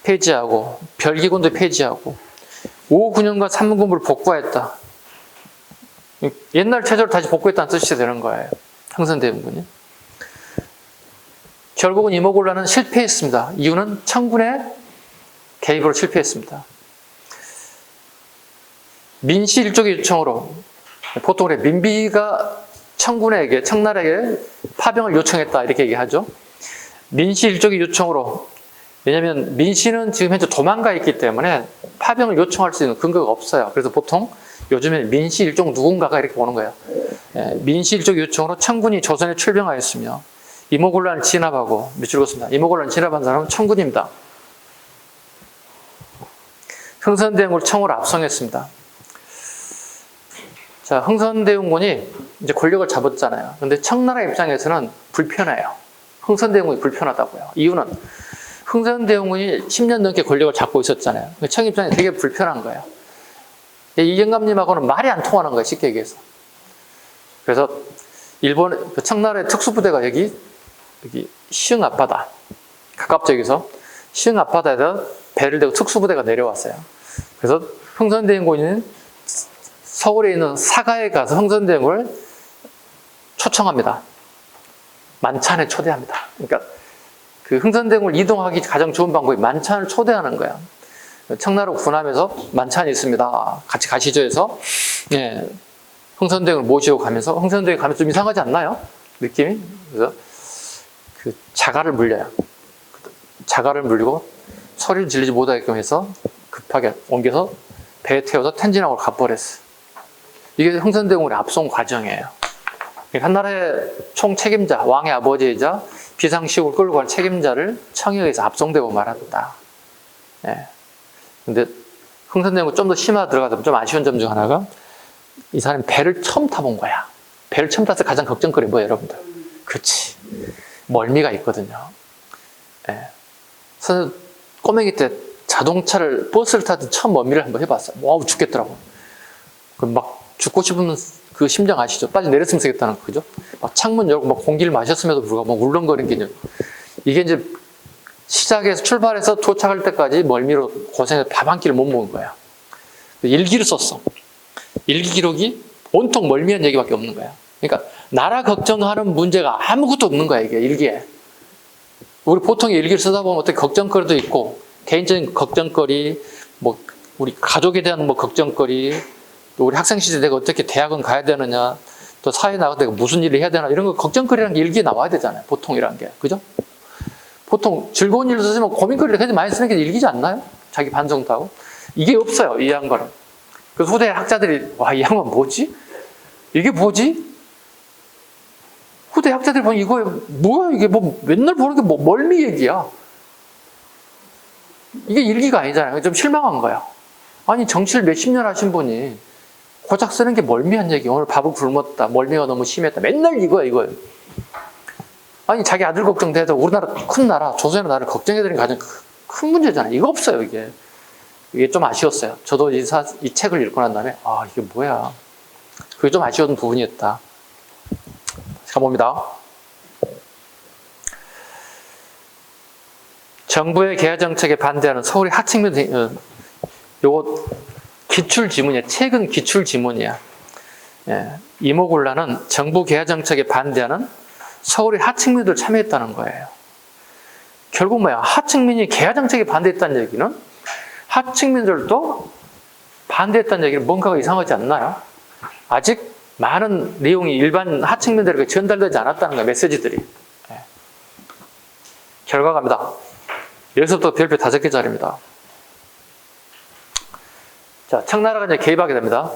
폐지하고 별기군도 폐지하고 5군영과 3군부를 복구했다. 옛날 체제로 다시 복구했다는 뜻이 되는 거예요. 흥선대원군이. 결국은 이모곤란은 실패했습니다. 이유는 청군의 개입으로 실패했습니다. 민씨 일족의 요청으로 보통 그래 민비가 청군에게 청나라에게 파병을 요청했다 이렇게 얘기하죠. 민씨 일족의 요청으로 왜냐하면 민씨는 지금 현재 도망가 있기 때문에 파병을 요청할 수 있는 근거가 없어요. 그래서 보통 요즘에 민씨 일족 누군가가 이렇게 보는 거예요. 민씨 일족 요청으로 청군이 조선에 출병하였으며 이모곤란을 진압하고 밑줄 그었습니다. 이모곤란을 진압한 사람은 청군입니다. 흥선대원군을 청으로 압송했습니다. 자, 흥선대원군이 이제 권력을 잡았잖아요. 근데 청나라 입장에서는 불편해요. 흥선대원군이 불편하다고요. 이유는 흥선대원군이 10년 넘게 권력을 잡고 있었잖아요. 청 입장에 되게 불편한 거예요. 이경감님하고는 말이 안 통하는 거예요. 쉽게 얘기해서. 그래서 일본 청나라의 특수부대가 여기 시흥 앞바다 가깝적에서 시흥 앞바다에서 배를 대고 특수부대가 내려왔어요. 그래서 흥선대원군은 서울에 있는 사가에 가서 흥선대원군을 초청합니다. 만찬에 초대합니다. 그러니까 그 흥선대원군을 이동하기 가장 좋은 방법이 만찬을 초대하는 거야. 청나라 군함에서 만찬이 있습니다. 같이 가시죠 해서 예, 흥선대원을 모시고 가면서 흥선대원이 가면 좀 이상하지 않나요? 느낌이? 그래서 그 자갈을 물려요. 자갈을 물리고 소리를 질리지 못하게끔 해서 급하게 옮겨서 배에 태워서 텐진항으로 가버렸어요. 이게 흥선대원군의 압송 과정이에요. 한나라의 총 책임자, 왕의 아버지이자 비상시국을 끌고 간 책임자를 청에 의해서 압송되고 말았다. 예. 근데 흥선대원군 좀 더 심화 들어가자면 좀 아쉬운 점 중 하나가 이 사람이 배를 처음 타본 거야. 배를 처음 타서 가장 걱정거리 뭐예요, 여러분들? 그렇지. 멀미가 있거든요. 예. 그래서 꼬맹이 때 자동차를, 버스를 타듯 처음 멀미를 한번 해봤어요. 와우, 죽겠더라고. 막 죽고 싶으면 그 심정 아시죠? 빨리 내렸으면 되겠다는 거, 그죠? 막 창문 열고 막 공기를 마셨음에도 불구하고 막 울렁거리는 게 이게 이제 시작해서 출발해서 도착할 때까지 멀미로 고생해서 밥 한 끼를 못 먹은 거야. 일기를 썼어. 일기 기록이 온통 멀미한 얘기밖에 없는 거야. 그러니까 나라 걱정하는 문제가 아무것도 없는 거야, 이게 일기에. 우리 보통 일기를 쓰다 보면 어떻게 걱정거리도 있고 개인적인 걱정거리, 뭐 우리 가족에 대한 뭐 걱정거리, 또 우리 학생 시절 내가 어떻게 대학은 가야 되느냐, 또 사회 나가서 내가 무슨 일을 해야 되나 이런 거 걱정거리라는 게 일기에 나와야 되잖아요. 보통이라는 게, 그죠? 보통 즐거운 일을 쓰지만 고민거리를 굉장히 많이 쓰는 게 일기지 않나요? 자기 반성도 하고. 이게 없어요, 이 양반은. 그래서 후대 학자들이 와, 이 양반 뭐지? 이게 뭐지? 후대 학자들이 보면 이거 뭐야, 이게 뭐 맨날 보는 게 뭐 멀미 얘기야. 이게 일기가 아니잖아요. 좀 실망한 거야. 아니, 정치를 몇십 년 하신 분이 고작 쓰는 게 멀미한 얘기. 오늘 밥을 굶었다. 멀미가 너무 심했다. 맨날 이거예요. 아니, 자기 아들 걱정돼도 우리나라 큰 나라, 조선의 나라를 걱정해야 되는 가장 큰 문제잖아요. 이거 없어요, 이게. 이게 좀 아쉬웠어요. 저도 이 책을 읽고 난 다음에, 아, 이게 뭐야. 그게 좀 아쉬운 부분이었다. 가봅니다. 정부의 개화 정책에 반대하는 서울의 하층민, 요거 기출지문이야. 최근 기출지문이야. 예, 이모곤란은 정부 개화 정책에 반대하는 서울의 하층민들 참여했다는 거예요. 결국 뭐야? 하층민이 개화 정책에 반대했다는 얘기는 하층민들도 반대했다는 얘기는 뭔가가 이상하지 않나요? 아직 많은 내용이 일반 하층민들에게 전달되지 않았다는 거예요. 메시지들이. 예. 결과 갑니다. 여기서부터 별표 5개짜리입니다. 자, 청나라가 이제 개입하게 됩니다.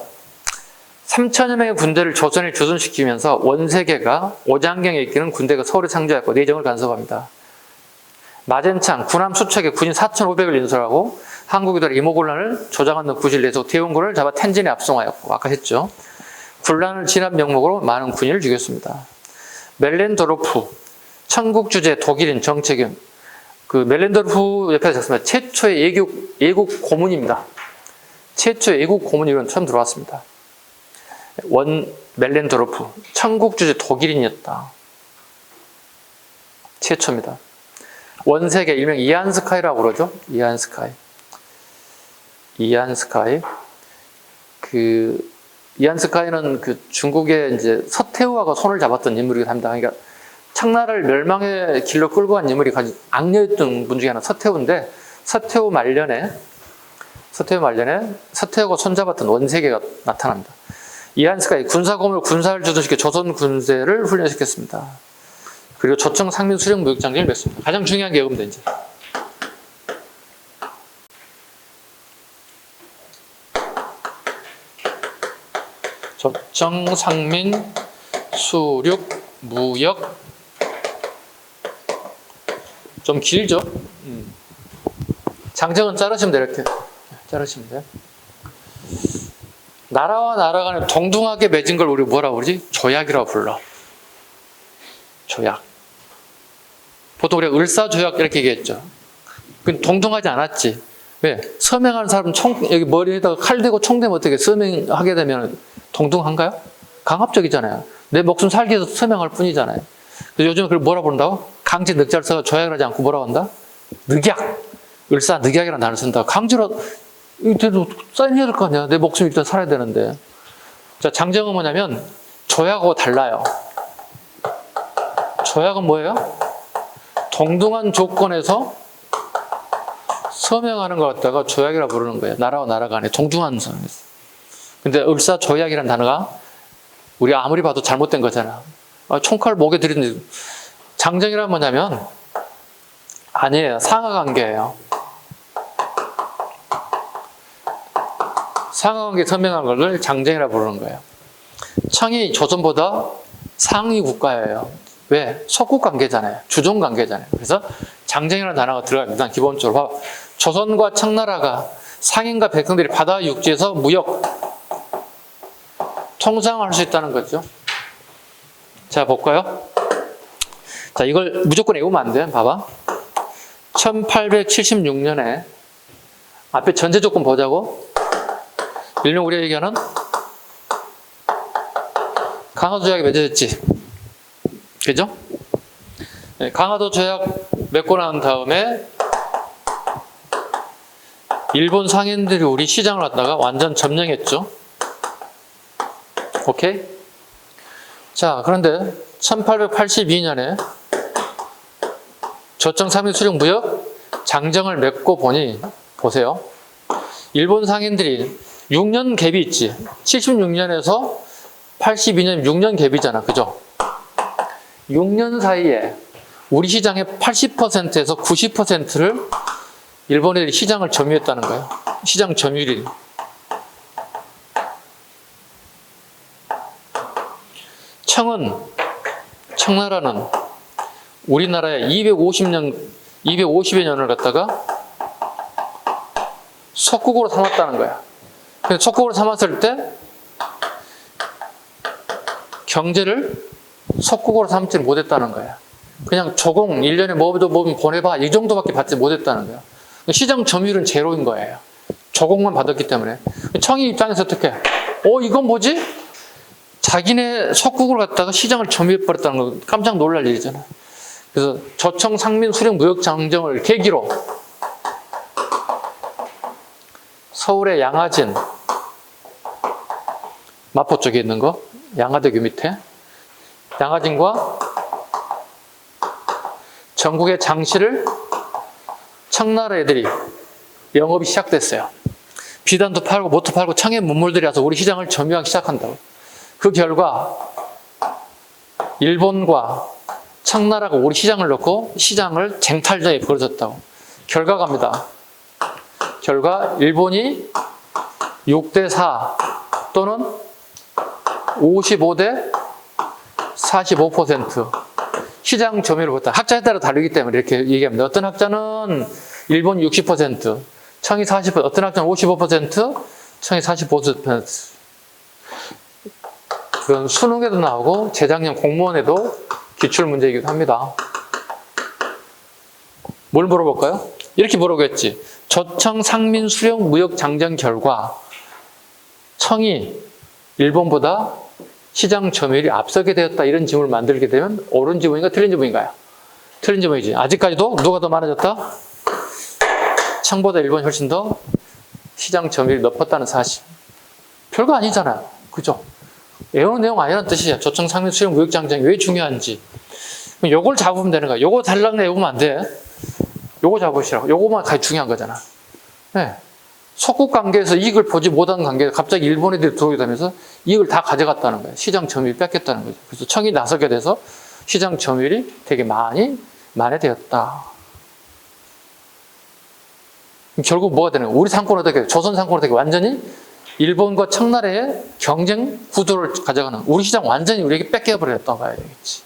3천여 명의 군대를 조선에 주둔시키면서 원세계가 오장경에 이끄는 군대가 서울에 상주하였고 내정을 간섭합니다. 마젠창 군함 수척에 군인 4,500을 인솔하고 한국이들 이모군란을 조장하는 구실 내서 대원군을 잡아 텐진에 압송하였고, 아까 했죠. 군란을 진압 명목으로 많은 군인을 죽였습니다. 멜렌도르프, 천국주재 독일인 정책인, 그 멜렌도르프 옆에서 적습니다. 최초의 예국 고문입니다. 최초의 예국 고문이 처음 들어왔습니다. 원 멜렌도르프, 천국주재 독일인이었다. 최초입니다. 원세계, 일명 이안스카이라고 그러죠. 이안스카이. 이안스카이는 중국의 이제 서태후하고 손을 잡았던 인물이기도 합니다. 그러니까 청나라를 멸망의 길로 끌고 간 인물이 가장 악녀였던 분 중에 하나 서태후인데, 서태후 말년에 서태후가 손잡았던 원세계가 나타납니다. 이안스카이 군사고문으로 군사를 주둔시켜 조선 군대를 훈련시켰습니다. 그리고 조청 상민 수령 무역장군을 맺습니다. 가장 중요한 게 이겁니다. 이제 조청 상민 수륙 무역, 좀 길죠? 장정은 자르시면 돼요. 이렇게 자르시면 돼요. 나라와 나라 간에 동등하게 맺은 걸 우리 뭐라고 그러지? 조약이라고 불러. 조약. 보통 우리가 을사조약 이렇게 얘기했죠. 그건 동등하지 않았지. 왜? 서명하는 사람은 여기 머리에다가 칼 대고 총 대면 어떻게 서명하게 되면 동등한가요? 강압적이잖아요. 내 목숨 살기 위해서 서명할 뿐이잖아요. 요즘에 그걸 뭐라 부른다고? 강제 늑자를 써서 조약을 하지 않고 뭐라고 한다? 늑약. 을사 늑약이라는 단어를 쓴다. 강제로 이때도 사인해야 될 거 아니야. 내 목숨이 일단 살아야 되는데. 자, 장정은 뭐냐면 조약하고 달라요. 조약은 뭐예요? 동등한 조건에서 서명하는 걸 갖다가 조약이라고 부르는 거예요. 나라와 나라 간에 동등한 선에서. 근데 을사조약이라는 단어가 우리 아무리 봐도 잘못된 거잖아. 총칼 목에 들이는데, 장정이란 뭐냐면 아니에요. 상하관계예요. 상하관계 서명한 걸 장정이라고 부르는 거예요. 청이 조선보다 상위 국가예요. 왜? 속국관계잖아요. 주종관계잖아요. 그래서 장정이라는 단어가 들어가요. 일단 기본적으로 조선과 청나라가 상인과 백성들이 바다 육지에서 무역 통상할 수 있다는 거죠. 자, 볼까요? 자, 이걸 무조건 외우면 안 돼. 봐봐. 1876년에 앞에 전제 조건 보자고. 일명 우리가 얘기하는 강화도 조약이 맺어졌지. 그죠? 네, 강화도 조약 맺고 난 다음에 일본 상인들이 우리 시장을 갖다가 완전 점령했죠. 오케이? 자, 그런데 1882년에 조청 상민 수령 무역 장정을 맺고 보니, 보세요. 일본 상인들이 6년 갭이 있지. 76년에서 82년 6년 갭이잖아. 그죠? 6년 사이에 우리 시장의 80%에서 90%를 일본애들이 시장을 점유했다는 거예요. 시장 점유율이. 청나라는 우리나라의 250여 년을 갖다가 속국으로 삼았다는 거야. 그래서 속국으로 삼았을 때 경제를 속국으로 삼지 못했다는 거야. 그냥 조공 1년에 뭐도 보내봐 이 정도밖에 받지 못했다는 거야. 시장 점유율은 제로인 거예요. 조공만 받았기 때문에. 청이 입장에서 어떻게 이건 뭐지? 자기네 속국을 갖다가 시장을 점유해버렸다는 거 깜짝 놀랄 일이잖아. 그래서 조청 상민 수령 무역 장정을 계기로 서울의 양화진, 마포 쪽에 있는 거, 양화대교 밑에 양화진과 전국의 장시를 청나라 애들이 영업이 시작됐어요. 비단도 팔고 못도 팔고 청의 문물들이 와서 우리 시장을 점유하기 시작한다고. 그 결과 일본과 청나라가 우리 시장을 놓고 시장을 쟁탈전이 벌어졌다고. 결과갑니다. 결과 일본이 6대4 또는 55대 45% 시장 점유율을 보다. 학자에 따라 다르기 때문에 이렇게 얘기합니다. 어떤 학자는 일본 60%, 청이 40%, 어떤 학자는 55%, 청이 45%. 그건 수능에도 나오고 재작년 공무원에도 기출문제이기도 합니다. 뭘 물어볼까요? 이렇게 물어보겠지. 조청 상민 수령 무역 장정 결과 청이 일본보다 시장 점유율이 앞서게 되었다. 이런 지문을 만들게 되면 옳은 지문인가 틀린 지문인가요? 틀린 지문이지. 아직까지도 누가 더 많아졌다? 청보다 일본이 훨씬 더 시장 점유율이 높았다는 사실. 별거 아니잖아요. 그죠? 외우는 내용 아니라는 뜻이야. 조청 상민 수령 무역 장정이 왜 중요한지. 그럼 요걸 잡으면 되는 거야. 요거 달랑 외우면 안 돼. 요거 잡으시라고. 요거만 가장 중요한 거잖아. 네. 속국 관계에서 이익을 보지 못한 관계에서 갑자기 일본 애들이 들어오게 되면서 이익을 다 가져갔다는 거예요. 시장 점유율 뺏겼다는 거죠. 그래서 청이 나서게 돼서 시장 점유율이 되게 많이 만회되었다. 결국 뭐가 되는 거예요? 우리 상권은 어떻게, 조선 상권은 어떻게 완전히 일본과 청나라의 경쟁 구도를 가져가는, 우리 시장 완전히 우리에게 뺏겨버렸다고 봐야 되겠지.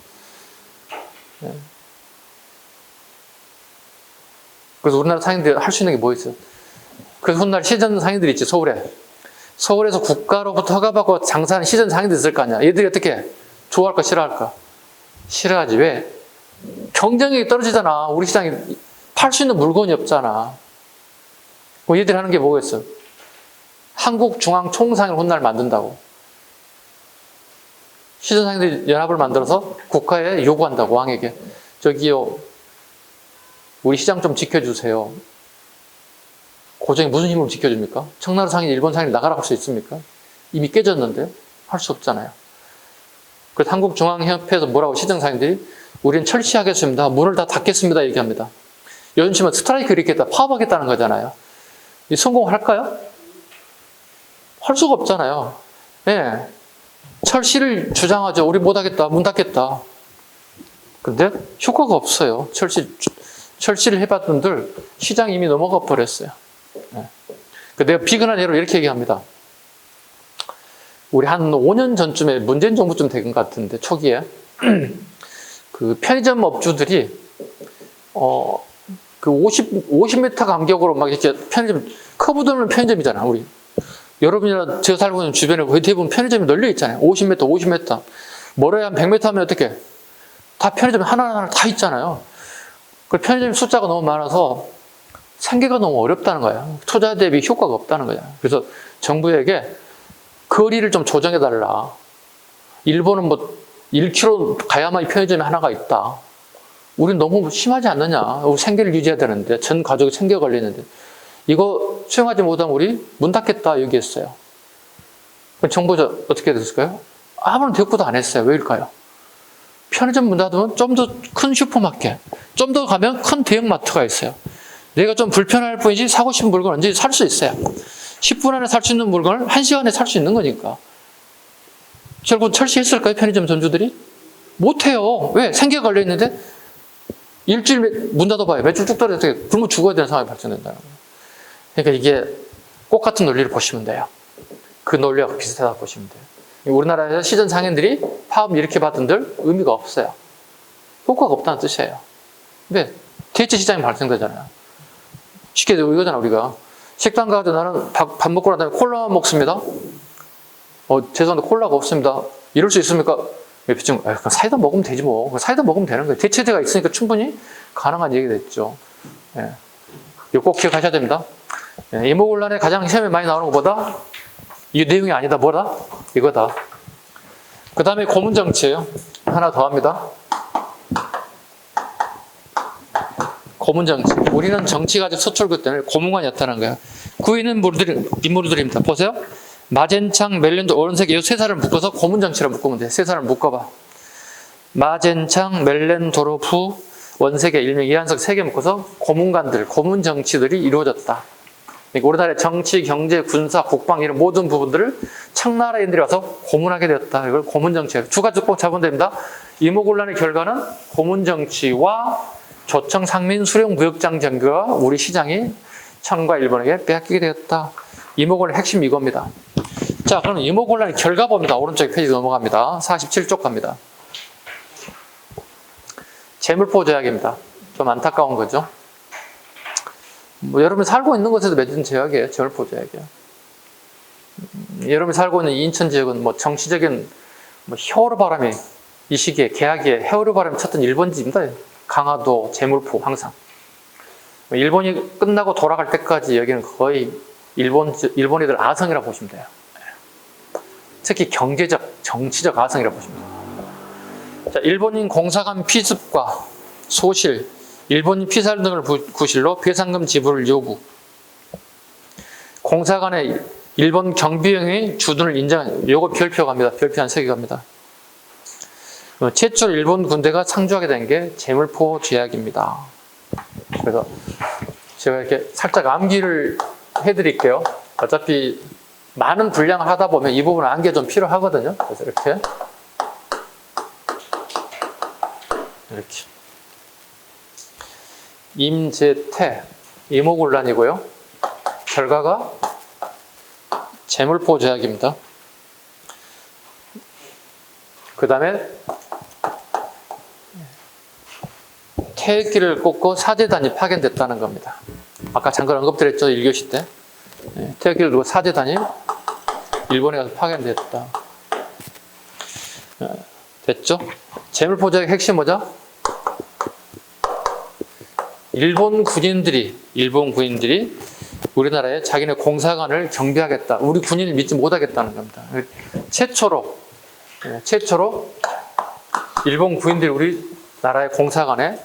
네. 그래서 우리나라 상인들이 할 수 있는 게 뭐 있어요? 그래서 훗날 시전 상인들이 있지, 서울에. 서울에서 국가로부터 허가받고 장사하는 시전 상인들이 있을 거 아니야. 얘들이 어떻게? 좋아할까, 싫어할까? 싫어하지. 왜? 경쟁력이 떨어지잖아. 우리 시장에 팔 수 있는 물건이 없잖아. 뭐 얘들이 하는 게 뭐겠어? 한국중앙총상을 훗날 만든다고. 시전 상인들이 연합을 만들어서 국가에 요구한다고, 왕에게. 저기요, 우리 시장 좀 지켜주세요. 고정이 무슨 힘으로 지켜줍니까? 청나라 상인, 일본 상인 나가라고 할 수 있습니까? 이미 깨졌는데 할 수 없잖아요. 그래서 한국중앙협회에서 뭐라고 시장 상인들이 우리는 철시하겠습니다. 문을 다 닫겠습니다. 얘기합니다. 요즘 치면 스트라이크 일으키겠다, 파업하겠다는 거잖아요. 이 성공할까요? 할 수가 없잖아요. 예. 철시를 주장하죠. 우리 못하겠다, 문 닫겠다. 근데 효과가 없어요. 철시를 해봤던들 시장이 이미 넘어가 버렸어요. 네. 내가 비근한 예로 이렇게 얘기합니다. 우리 한 5년 전쯤에 문재인 정부쯤 된 것 같은데, 초기에 그 편의점 업주들이 그 50m 간격으로 막 이렇게 편의점, 커브 돌면 편의점이잖아. 우리 여러분이나 제가 살고 있는 주변에 거의 대부분 편의점이 널려 있잖아요. 50m, 50m. 멀어야 한 100m 하면 어떻게? 다 편의점 하나하나 다 있잖아요. 그 편의점 숫자가 너무 많아서 생계가 너무 어렵다는 거야. 투자 대비 효과가 없다는 거야. 그래서 정부에게 거리를 좀 조정해달라. 일본은 뭐 1km 가야만 편의점이 하나가 있다. 우린 너무 심하지 않느냐. 우리 생계를 유지해야 되는데, 전 가족이 생계가 걸리는데. 이거 수용하지 못하면 우리 문 닫겠다 얘기했어요. 정부가 어떻게 됐을까요? 아무런 대꾸도 안 했어요. 왜일까요? 편의점 문 닫으면 좀 더 큰 슈퍼마켓, 좀 더 가면 큰 대형마트가 있어요. 내가 좀 불편할 뿐이지 사고 싶은 물건을 언제든지 살 수 있어요. 10분 안에 살 수 있는 물건을 1시간에 살 수 있는 거니까. 결국 철시했을까요? 편의점 점주들이? 못해요. 왜? 생계가 걸려있는데 일주일 문 닫아봐요. 매출 쭉 떨어져서 굶어 죽어야 되는 상황이 발생된다는 거예요. 그러니까 이게 똑같은 논리를 보시면 돼요. 그 논리와 비슷하다고 보시면 돼요. 우리나라에서 시전 상인들이 파업 이렇게 받은들 의미가 없어요. 효과가 없다는 뜻이에요. 근데 대체 시장이 발생되잖아요. 쉽게 이거잖아. 우리가 식당 가서 나는 밥 먹고 난 다음에 콜라 먹습니다. 죄송한데 콜라가 없습니다. 이럴 수 있습니까? 그럼 사이다 먹으면 되지 뭐. 사이다 먹으면 되는 거예요. 대체제가 있으니까 충분히 가능한 얘기가 됐죠. 예. 이거 꼭 기억하셔야 됩니다. 예. 이모곤란에 가장 시험에 많이 나오는 것보다 이 내용이 아니다. 뭐다? 이거다. 그 다음에 고문정치예요. 하나 더 합니다. 고문정치. 우리는 정치가 아직 서툴기 때문에 고문관이 나타난 거야. 구인은 인물들입니다. 보세요. 마젠창, 멜렌도, 오른색 이 세 사람을 묶어서 고문정치라 묶으면 돼. 세 사람을 묶어봐. 마젠창, 멜렌도르프, 원세계, 일명, 이한석 세 개 묶어서 고문관들, 고문정치들이 이루어졌다. 그러니까 우리나라의 정치, 경제, 군사, 국방 이런 모든 부분들을 청나라인들이 와서 고문하게 되었다. 이걸 고문정치예요. 두 가지 꼭 잡으면 됩니다. 이모곤란의 결과는 고문정치와 조청 상민 수령 무역장 전개가 우리 시장이 청과 일본에게 빼앗기게 되었다. 이모곤란의 핵심 이겁니다. 자, 그럼 이모곤란의 결과 봅니다. 오른쪽 페이지 넘어갑니다. 47쪽 갑니다. 재물포 조약입니다. 좀 안타까운 거죠. 뭐 여러분이 살고 있는 곳에도 맺은 제약이에요. 제물포 제약이에요. 여러분이 살고 있는 인천 지역은 뭐 정치적인 뭐 히어로 바람이 이 시기에 계약에 히어로 바람이 쳤던 일본지입니다. 강화도, 제물포 항상. 일본이 끝나고 돌아갈 때까지 여기는 거의 일본애들 아성이라고 보시면 돼요. 특히 경제적, 정치적 아성이라고 보시면 돼요. 자, 일본인 공사관 피습과 소실, 일본인 피살 등을 구실로 배상금 지불을 요구. 공사관의 일본 경비용의 주둔을 인정한, 요거 별표 갑니다. 별표 한 3개 갑니다. 최초로 일본 군대가 상주하게 된 게 제물포 제약입니다. 그래서 제가 이렇게 살짝 암기를 해드릴게요. 어차피 많은 분량을 하다 보면 이 부분은 암기가 좀 필요하거든요. 그래서 이렇게 임제태 이모군란이고요. 결과가 제물포 제약입니다. 그 다음에 태극기를 꽂고 사제단이 파견됐다는 겁니다. 아까 잠깐 언급드렸죠. 1교시 때. 태극기를 두고 사제단이 일본에 가서 파견됐다. 됐죠? 제물포 제약의 핵심 뭐죠? 일본 군인들이 우리나라에 자기네 공사관을 경비하겠다. 우리 군인을 믿지 못하겠다는 겁니다. 최초로 일본 군인들이 우리나라의 공사관에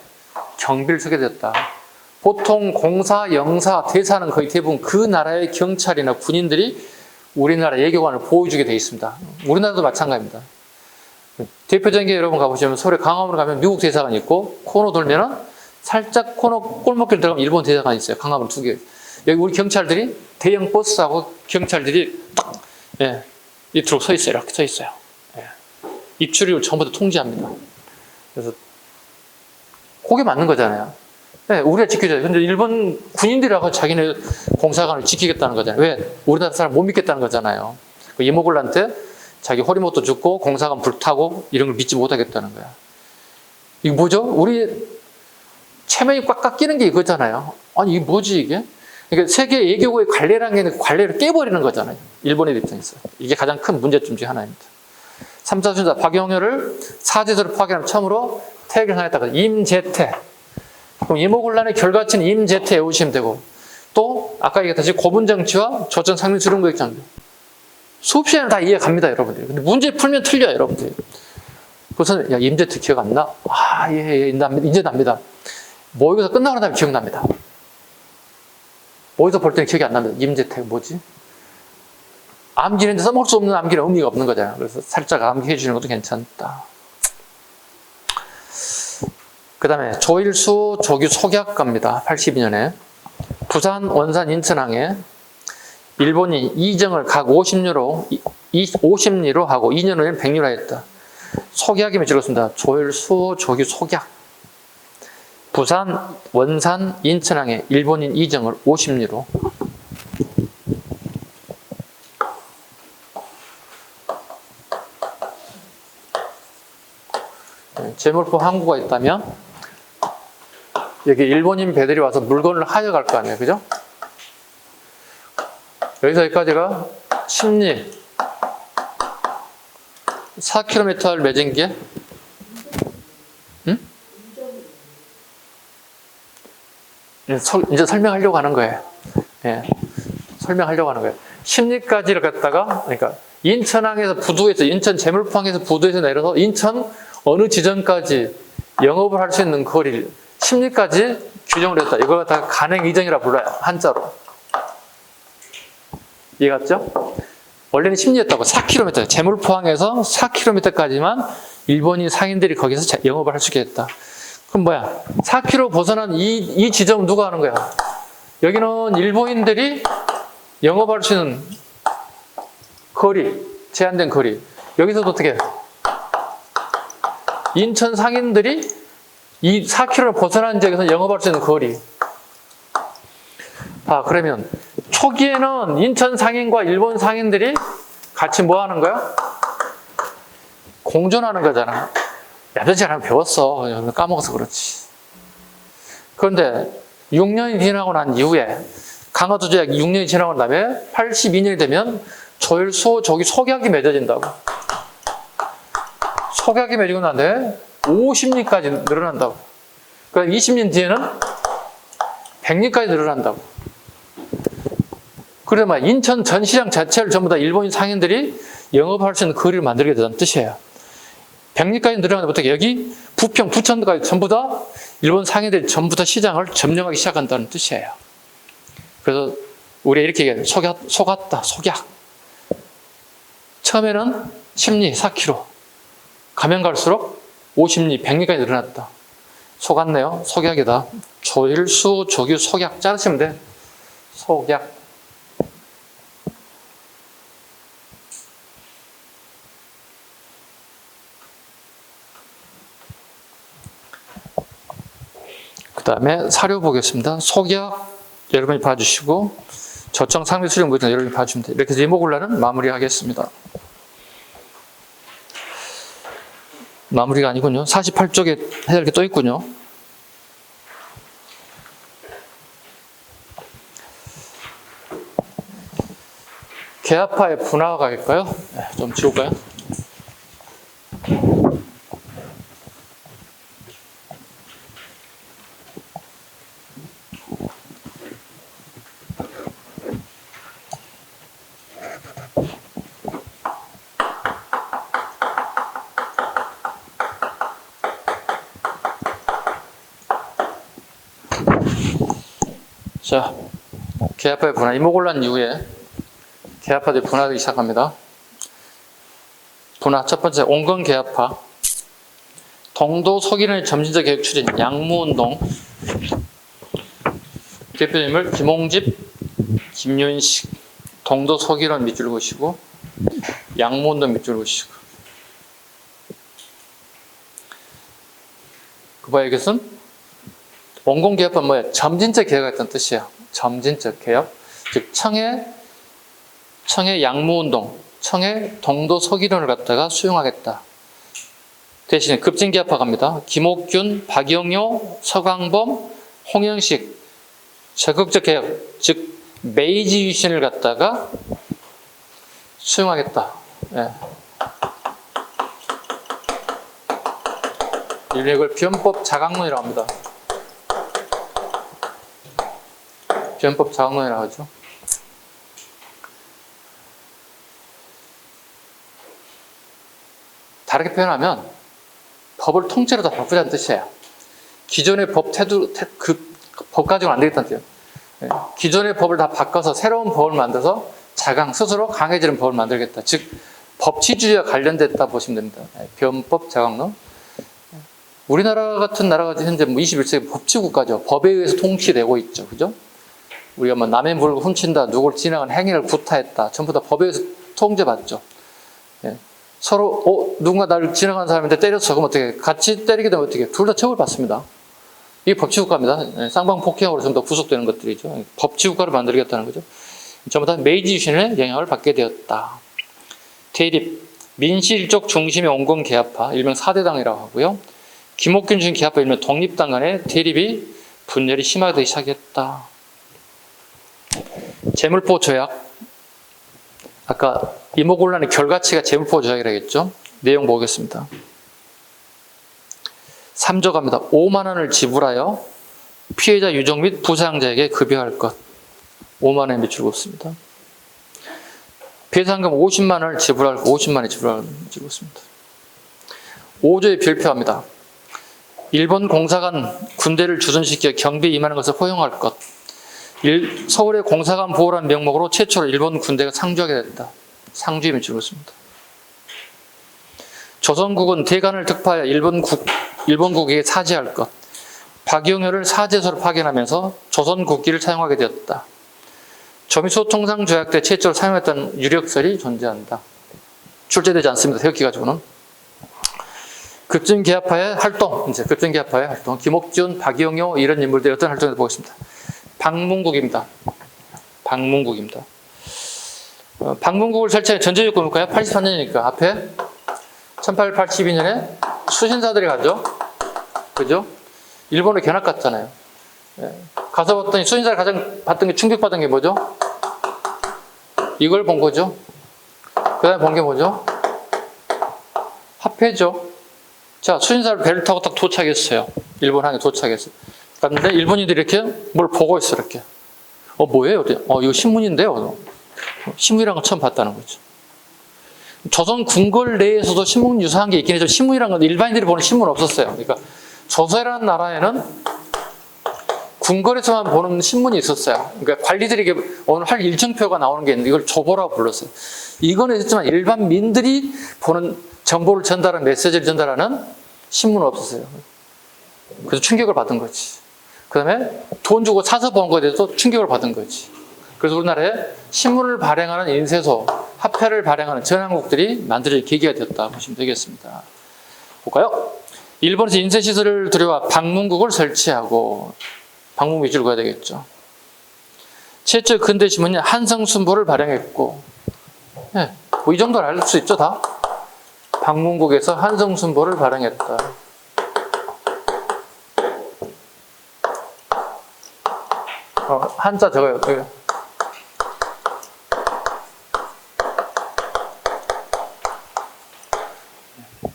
경비를 서게 됐다. 보통 공사, 영사, 대사는 거의 대부분 그 나라의 경찰이나 군인들이 우리나라 외교관을 보호해주게 되어 있습니다. 우리나라도 마찬가지입니다. 대표적인 게 여러분 가보시면 서울에 강화문으로 가면 미국 대사관이 있고 코너 돌면은 살짝 코너 골목길 들어가면 일본 대사관이 있어요. 강화문 2개. 여기 우리 경찰들이 대형 버스하고 경찰들이 딱 이쪽으로 서 있어요. 이렇게 서 있어요. 입출입을 전부 다 통제합니다. 그래서 그게 맞는 거잖아요. 우리가 지켜줘야 돼. 근데 일본 군인들이라고 자기네 공사관을 지키겠다는 거잖아요. 왜? 우리나라 사람 못 믿겠다는 거잖아요. 이모군한테 자기 호리모토 죽고 공사관 불타고 이런 걸 믿지 못하겠다는 거야. 이거 뭐죠? 우리 체면이 꽉 끼는 게 이거잖아요. 아니 이게 뭐지 이게? 그러니까 세계 외교고의 관례라는 게 관례를 깨버리는 거잖아요. 일본의 입장에서. 이게 가장 큰 문제점 중 하나입니다. 3차 순자 박영효를 사제도로 파견한 처음으로 태극을 하였다가 임제태. 그럼 이모군란의 결과치는 임제태 외우시면 되고, 또 아까 얘기했듯이 고분정치와 조선 상민 수령구역장 수업 시간에 다 이해 갑니다, 여러분들. 근데 문제 풀면 틀려요, 여러분들. 그래서 야 임제태 기억 안 나? 아, 예, 이제 납니다. 모의고사 끝나고 난 다음에 기억납니다. 모의고사 볼 때는 기억이 안 납니다. 임제태 뭐지? 암기는데 써먹을 수 없는 암기는 의미가 없는 거잖아요. 그래서 살짝 암기해 주는 것도 괜찮다. 그 다음에 조일수 조규 속약갑니다. 82년에 부산 원산 인천항에 일본이 이정을 각 50리로 하고 2년 후에는 100리로 하였다. 속약이면 적었습니다. 조일수 조규 속약. 부산 원산 인천항에 일본인 이정을 50리로. 제물포 항구가 있다면 여기 일본인 배들이 와서 물건을 하여갈 거 아니에요, 그죠? 여기서 여기까지가 심리 4km를 맺은 게 이제 설명하려고 하는 거예요. 설명하려고 하는 거예요. 심리까지를 갖다가 그러니까 인천항에서 부두에서 인천 제물포항에서 부두에서 내려서 인천 어느 지점까지 영업을 할 수 있는 거리를 심리까지 규정을 했다. 이걸 갖다가 간행이정이라 불러요. 한자로. 이해갔죠? 원래는 심리였다고 4km, 제물포항에서 4km까지만 일본인 상인들이 거기서 영업을 할 수 있게 했다. 그럼 뭐야? 4km 벗어난 이 지점은 누가 하는 거야? 여기는 일본인들이 영업할 수 있는 거리, 제한된 거리. 여기서도 어떻게 해요? 인천 상인들이 이 4km를 벗어난 지역에서 영업할 수 있는 거리. 그러면 초기에는 인천 상인과 일본 상인들이 같이 뭐 하는 거야? 공존하는 거잖아. 야전시간 배웠어. 까먹어서 그렇지. 그런데 6년이 지나고 난 이후에 강화도 조약 6년이 지나고 난 다음에 82년이 되면 조일수 조기 속약이 맺어진다고. 속약이 맺어지고 난 다음에 50년까지 늘어난다고. 그럼 20년 뒤에는 100년까지 늘어난다고. 그러면 인천 전시장 자체를 전부 다 일본인 상인들이 영업할 수 있는 거리를 만들게 된다는 뜻이에요. 100년까지 늘어나는 것부터 여기 부평, 부천까지 전부 다 일본 상인들이 전부 다 시장을 점령하기 시작한다는 뜻이에요. 그래서 우리가 이렇게 얘기해요. 속았다, 속약. 처음에는 10리, 4km. 가면 갈수록 50리, 100리까지 늘어났다. 속았네요. 속약이다. 조일수, 조규, 속약 자르시면 돼. 속약. 그 다음에 사료 보겠습니다. 속약 여러분이 봐주시고 저청 상비 수령 모든 여러분이 봐주시면 돼요. 이렇게 해서 이모골라는 마무리하겠습니다. 마무리가 아니군요. 48쪽에 해야 할 게 또 있군요. 계합파의 분화가 갈까요? 좀 지울까요? 자, 계합파의 분화. 이모골란 이후에 계합파들이 분화되기 시작합니다. 분화. 첫 번째, 온건 계합파. 동도 서기련의 점진적 개혁 추진, 양무운동. 대표님을 김홍집, 김윤식, 동도 서기련 밑줄 그으시고, 양무운동 밑줄 그으시고. 그 봐요, 이것은 원공 개혁은 뭐예요? 점진적 개혁했다는 뜻이에요. 점진적 개혁. 즉 청해 양무운동, 청해 동도 서기련을 갖다가 수용하겠다. 대신에 급진 개혁파 갑니다. 김옥균, 박영효, 서광범, 홍영식 적극적 개혁, 즉 메이지 유신을 갖다가 수용하겠다. 예. 이걸 변법 자강론이라고 합니다. 변법 자강론이라고 하죠. 다르게 표현하면 법을 통째로 다 바꾸자는 뜻이에요. 기존의 법 법 가지고는 안 되겠다는 뜻이에요. 기존의 법을 다 바꿔서 새로운 법을 만들어서 스스로 강해지는 법을 만들겠다. 즉 법치주의와 관련됐다 보시면 됩니다. 변법 자강론. 우리나라 같은 나라가 현재 21세기 법치국가죠. 법에 의해서 통치되고 있죠. 그죠? 우리가 뭐 남의 물을 훔친다, 누굴 지나간 행위를 구타했다. 전부 다 법에 의해서 통제받죠. 예. 서로, 누군가 나를 지나간 사람인데 때렸어. 그럼 어떻게, 같이 때리게 되면 어떻게, 둘 다 처벌받습니다. 이게 법치국가입니다. 예. 쌍방폭행으로 전부 다 구속되는 것들이죠. 법치국가를 만들겠다는 거죠. 전부 다 메이지 유신의 영향을 받게 되었다. 대립, 민실족 중심의 온건 계합파, 일명 4대당이라고 하고요. 김옥균 중심 계합파, 일명 독립당 간의 대립이 분열이 심화되기 시작했다. 재물포 조약. 아까 이모곤란의 결과치가 재물포 조약이라고 했죠. 내용 보겠습니다. 3조 갑니다. 5만 원을 지불하여 피해자 유족 및 부상자에게 급여할 것. 5만 원에 밑줄 긋습니다. 배상금 50만 원을 지불할 것. 50만 원에 지불할 밑줄 긋습니다. 5조에 별표합니다. 일본 공사관 군대를 주둔시켜 경비에 임하는 것을 허용할 것. 서울의 공사관 보호라는 명목으로 최초로 일본 군대가 상주하게 됐다. 상주에 밑줄 긋습니다. 조선국은 대관을 득파하여 일본국에게 사죄할 것. 박영효를 사죄서로 파견하면서 조선 국기를 사용하게 되었다. 조미소통상조약 때 최초로 사용했던 유력설이 존재한다. 출제되지 않습니다. 태극기 가지고는. 급진계합파의 활동, 급진계합파의 활동. 김옥준, 박영효 이런 인물들이 어떤 활동을 보겠습니다. 방문국입니다. 방문국입니다. 방문국을 설치한 전제조건이 볼까요? 83년이니까 앞에 1882년에 수신사들이 가죠. 그죠? 일본에 견학 갔잖아요. 가서 봤더니 수신사를 가장 봤던 게 충격받은 게 뭐죠? 이걸 본 거죠. 그 다음에 본 게 뭐죠? 화폐죠. 자, 수신사를 배를 타고 딱 도착했어요. 일본 항에 도착했어요. 갔는데 일본인들이 이렇게 뭘 보고 있어, 이렇게. 뭐예요? 이거 신문인데요. 신문이라는 걸 처음 봤다는 거죠. 조선 궁궐 내에서도 신문 유사한 게 있긴 해죠. 신문이라는 건 일반인들이 보는 신문은 없었어요. 그러니까 조선이라는 나라에는 궁궐에서만 보는 신문이 있었어요. 그러니까 관리들에게 오늘 할 일정표가 나오는 게 있는데 이걸 조보라고 불렀어요. 이건 있었지만 일반 민들이 보는 정보를 전달하는, 메시지를 전달하는 신문은 없었어요. 그래서 충격을 받은 거지. 그 다음에 돈 주고 사서 본 거에 대해서 충격을 받은 거지. 그래서 우리나라에 신문을 발행하는 인쇄소, 화폐를 발행하는 전항국들이 만들어질 계기가 되었다 보시면 되겠습니다. 볼까요? 일본에서 인쇄시설을 들여와 방문국을 설치하고, 방문국 위주로 가야 되겠죠. 최초 근대 신문이 한성순보를 발행했고, 네, 이 정도는 알 수 있죠, 다? 방문국에서 한성순보를 발행했다. 한자 적어요.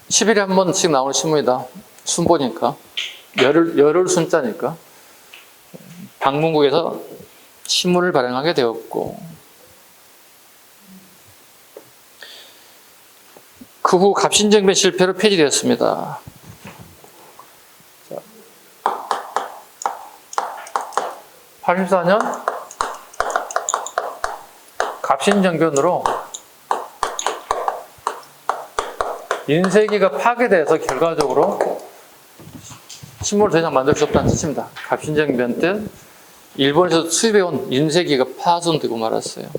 10일에 한 번씩 나오는 신문이다. 순보니까. 열흘 순자니까. 방문국에서 신문을 발행하게 되었고, 그 후 갑신정변 실패로 폐지되었습니다. 84년 갑신정변으로 인쇄기가 파괴돼서 결과적으로 신문을 더 이상 만들 수 없다는 뜻입니다. 갑신정변 때 일본에서 수입해온 인쇄기가 파손되고 말았어요.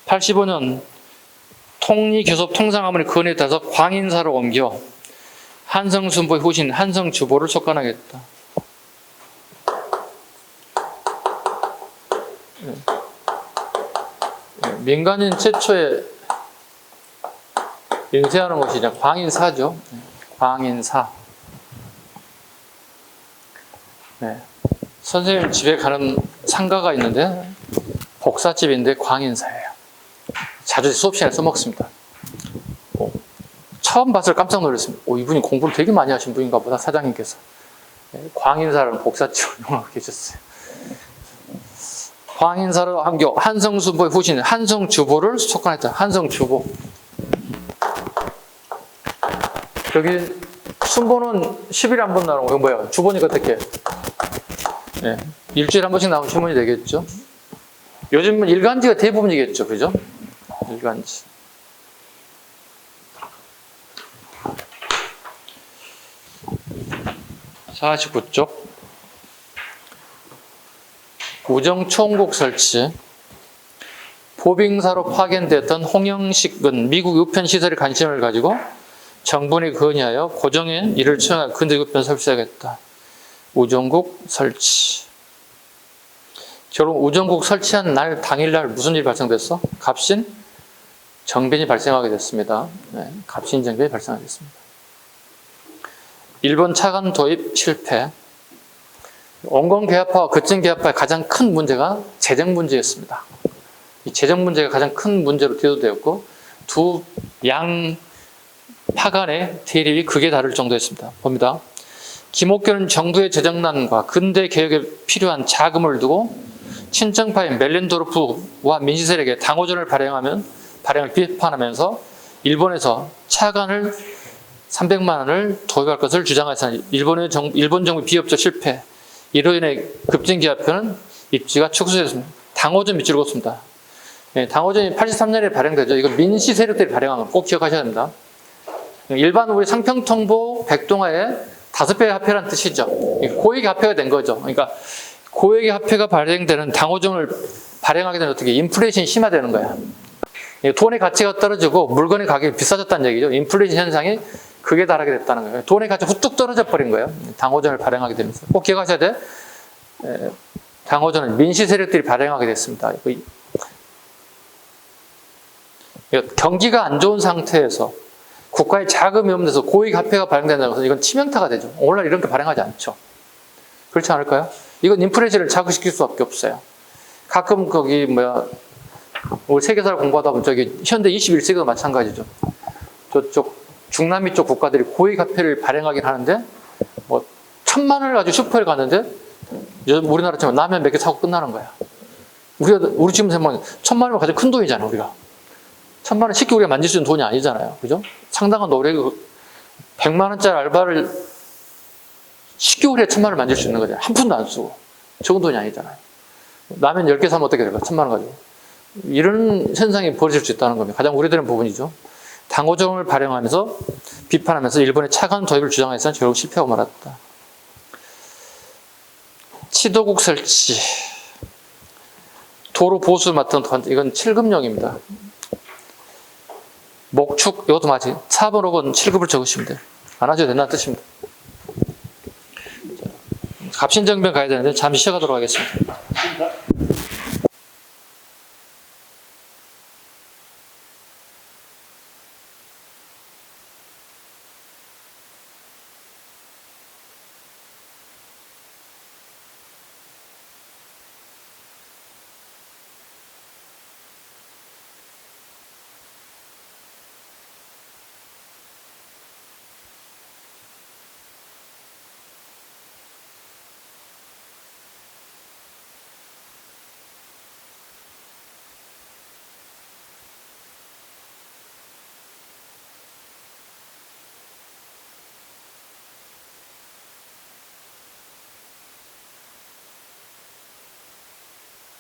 85년 통리교섭 통상화문의 건의에 따라서 광인사로 옮겨 한성순보의 후신 한성주보를 속간하겠다. 민간인 최초의 인쇄하는 곳이 이제 광인사죠. 광인사. 네. 선생님 집에 가는 상가가 있는데 복사집인데 광인사예요. 자주 수업 시간에 써먹습니다. 처음 봤을 때 깜짝 놀랐습니다. 이분이 공부를 되게 많이 하신 분인가 보다, 사장님께서. 광인사라는 복사집을 이용하고 계셨어요. 광인사로 함교 한성순보의 후신 한성주보를 속간했다. 한성주보. 여기 순보는 10일에 한 번 나오는 거. 뭐야? 주보니까 어떻게? 네. 일주일에 한 번씩 나오는 신문이 되겠죠. 요즘은 일간지가 대부분이겠죠. 그죠? 일간지. 자, 49쪽. 우정총국 설치. 보빙사로 파견됐던 홍영식은 미국 우편시설에 관심을 가지고 정부에 건의하여 고정에 이를 수행할 근대 우편 설치하겠다. 우정국 설치. 결국 우정국 설치한 날 당일날 무슨 일이 발생됐어? 갑신 정변이 발생하게 됐습니다. 네, 갑신 정변이 발생하게 됐습니다. 일본 차관 도입 실패. 원건 개합화와 거점 개합화의 가장 큰 문제가 재정 문제였습니다. 이 재정 문제가 가장 큰 문제로 대두되었고 두 양 파 간의 대립이 극에 다를 정도였습니다. 봅니다. 김옥균은 정부의 재정난과 근대 개혁에 필요한 자금을 두고 친정파인 멜렌도르프와 민시셀에게 당호전을 발행을 비판하면서 일본에서 차관을 300만 원을 도입할 것을 주장하였으나 일본 정부 비협조 실패, 이로 인해 급진기합표는 입지가 축소됐습니다. 당호전 밑줄 긋습니다. 네, 당호전이 83년에 발행되죠. 이거 민시 세력들이 발행한 거 꼭 기억하셔야 됩니다. 일반 우리 상평통보 백동화의 5배의 화폐라는 뜻이죠. 고액의 화폐가 된 거죠. 그러니까 고액의 화폐가 발행되는 당호전을 발행하게 되면 어떻게 인플레이션이 심화되는 거야. 돈의 가치가 떨어지고 물건의 가격이 비싸졌다는 얘기죠. 인플레이션 현상이 극에 달하게 됐다는 거예요. 돈의 가치가 후뚝 떨어져 버린 거예요. 당호전을 발행하게 되면서. 꼭 기억하셔야 돼. 당호전은 민시 세력들이 발행하게 됐습니다. 경기가 안 좋은 상태에서 국가의 자금이 없는 데서 고액 화폐가 발행된다고 해서 이건 치명타가 되죠. 오늘날 이런 게 발행하지 않죠. 그렇지 않을까요? 이건 인플레이션을 자극시킬 수밖에 없어요. 가끔 우리 세계사를 공부하다 보면 현대 21세기도 마찬가지죠. 저쪽 중남미 쪽 국가들이 고액 화폐를 발행하긴 하는데 1,000만 원을 가지고 슈퍼에 갔는데 우리나라처럼 라면 몇 개 사고 끝나는 거야. 우리 지금 생각하면 1,000만 원을 가지고 큰 돈이잖아, 우리가. 1,000만 원 쉽게 우리가 만질 수 있는 돈이 아니잖아요. 그죠? 상당한 노력이 100만 원짜리 알바를 10개월에 1,000만 원을 만질 수 있는 거잖아요. 한 푼도 안 쓰고. 적은 돈이 아니잖아요. 라면 10개 사면 어떻게 될까? 1,000만 원 가지고. 이런 현상이 벌어질 수 있다는 겁니다. 가장 우려되는 부분이죠. 당호정을 발행하면서 비판하면서 일본의 차관 도입을 주장해서는 결국 실패하고 말았다. 치도국 설치. 도로 보수 맡은 이건 7급령입니다. 목축, 이것도 마치 4번, 5번 7급을 적으시면 돼요. 안 하셔도 된다는 뜻입니다. 갑신정변 가야 되는데 잠시 쉬어가도록 하겠습니다.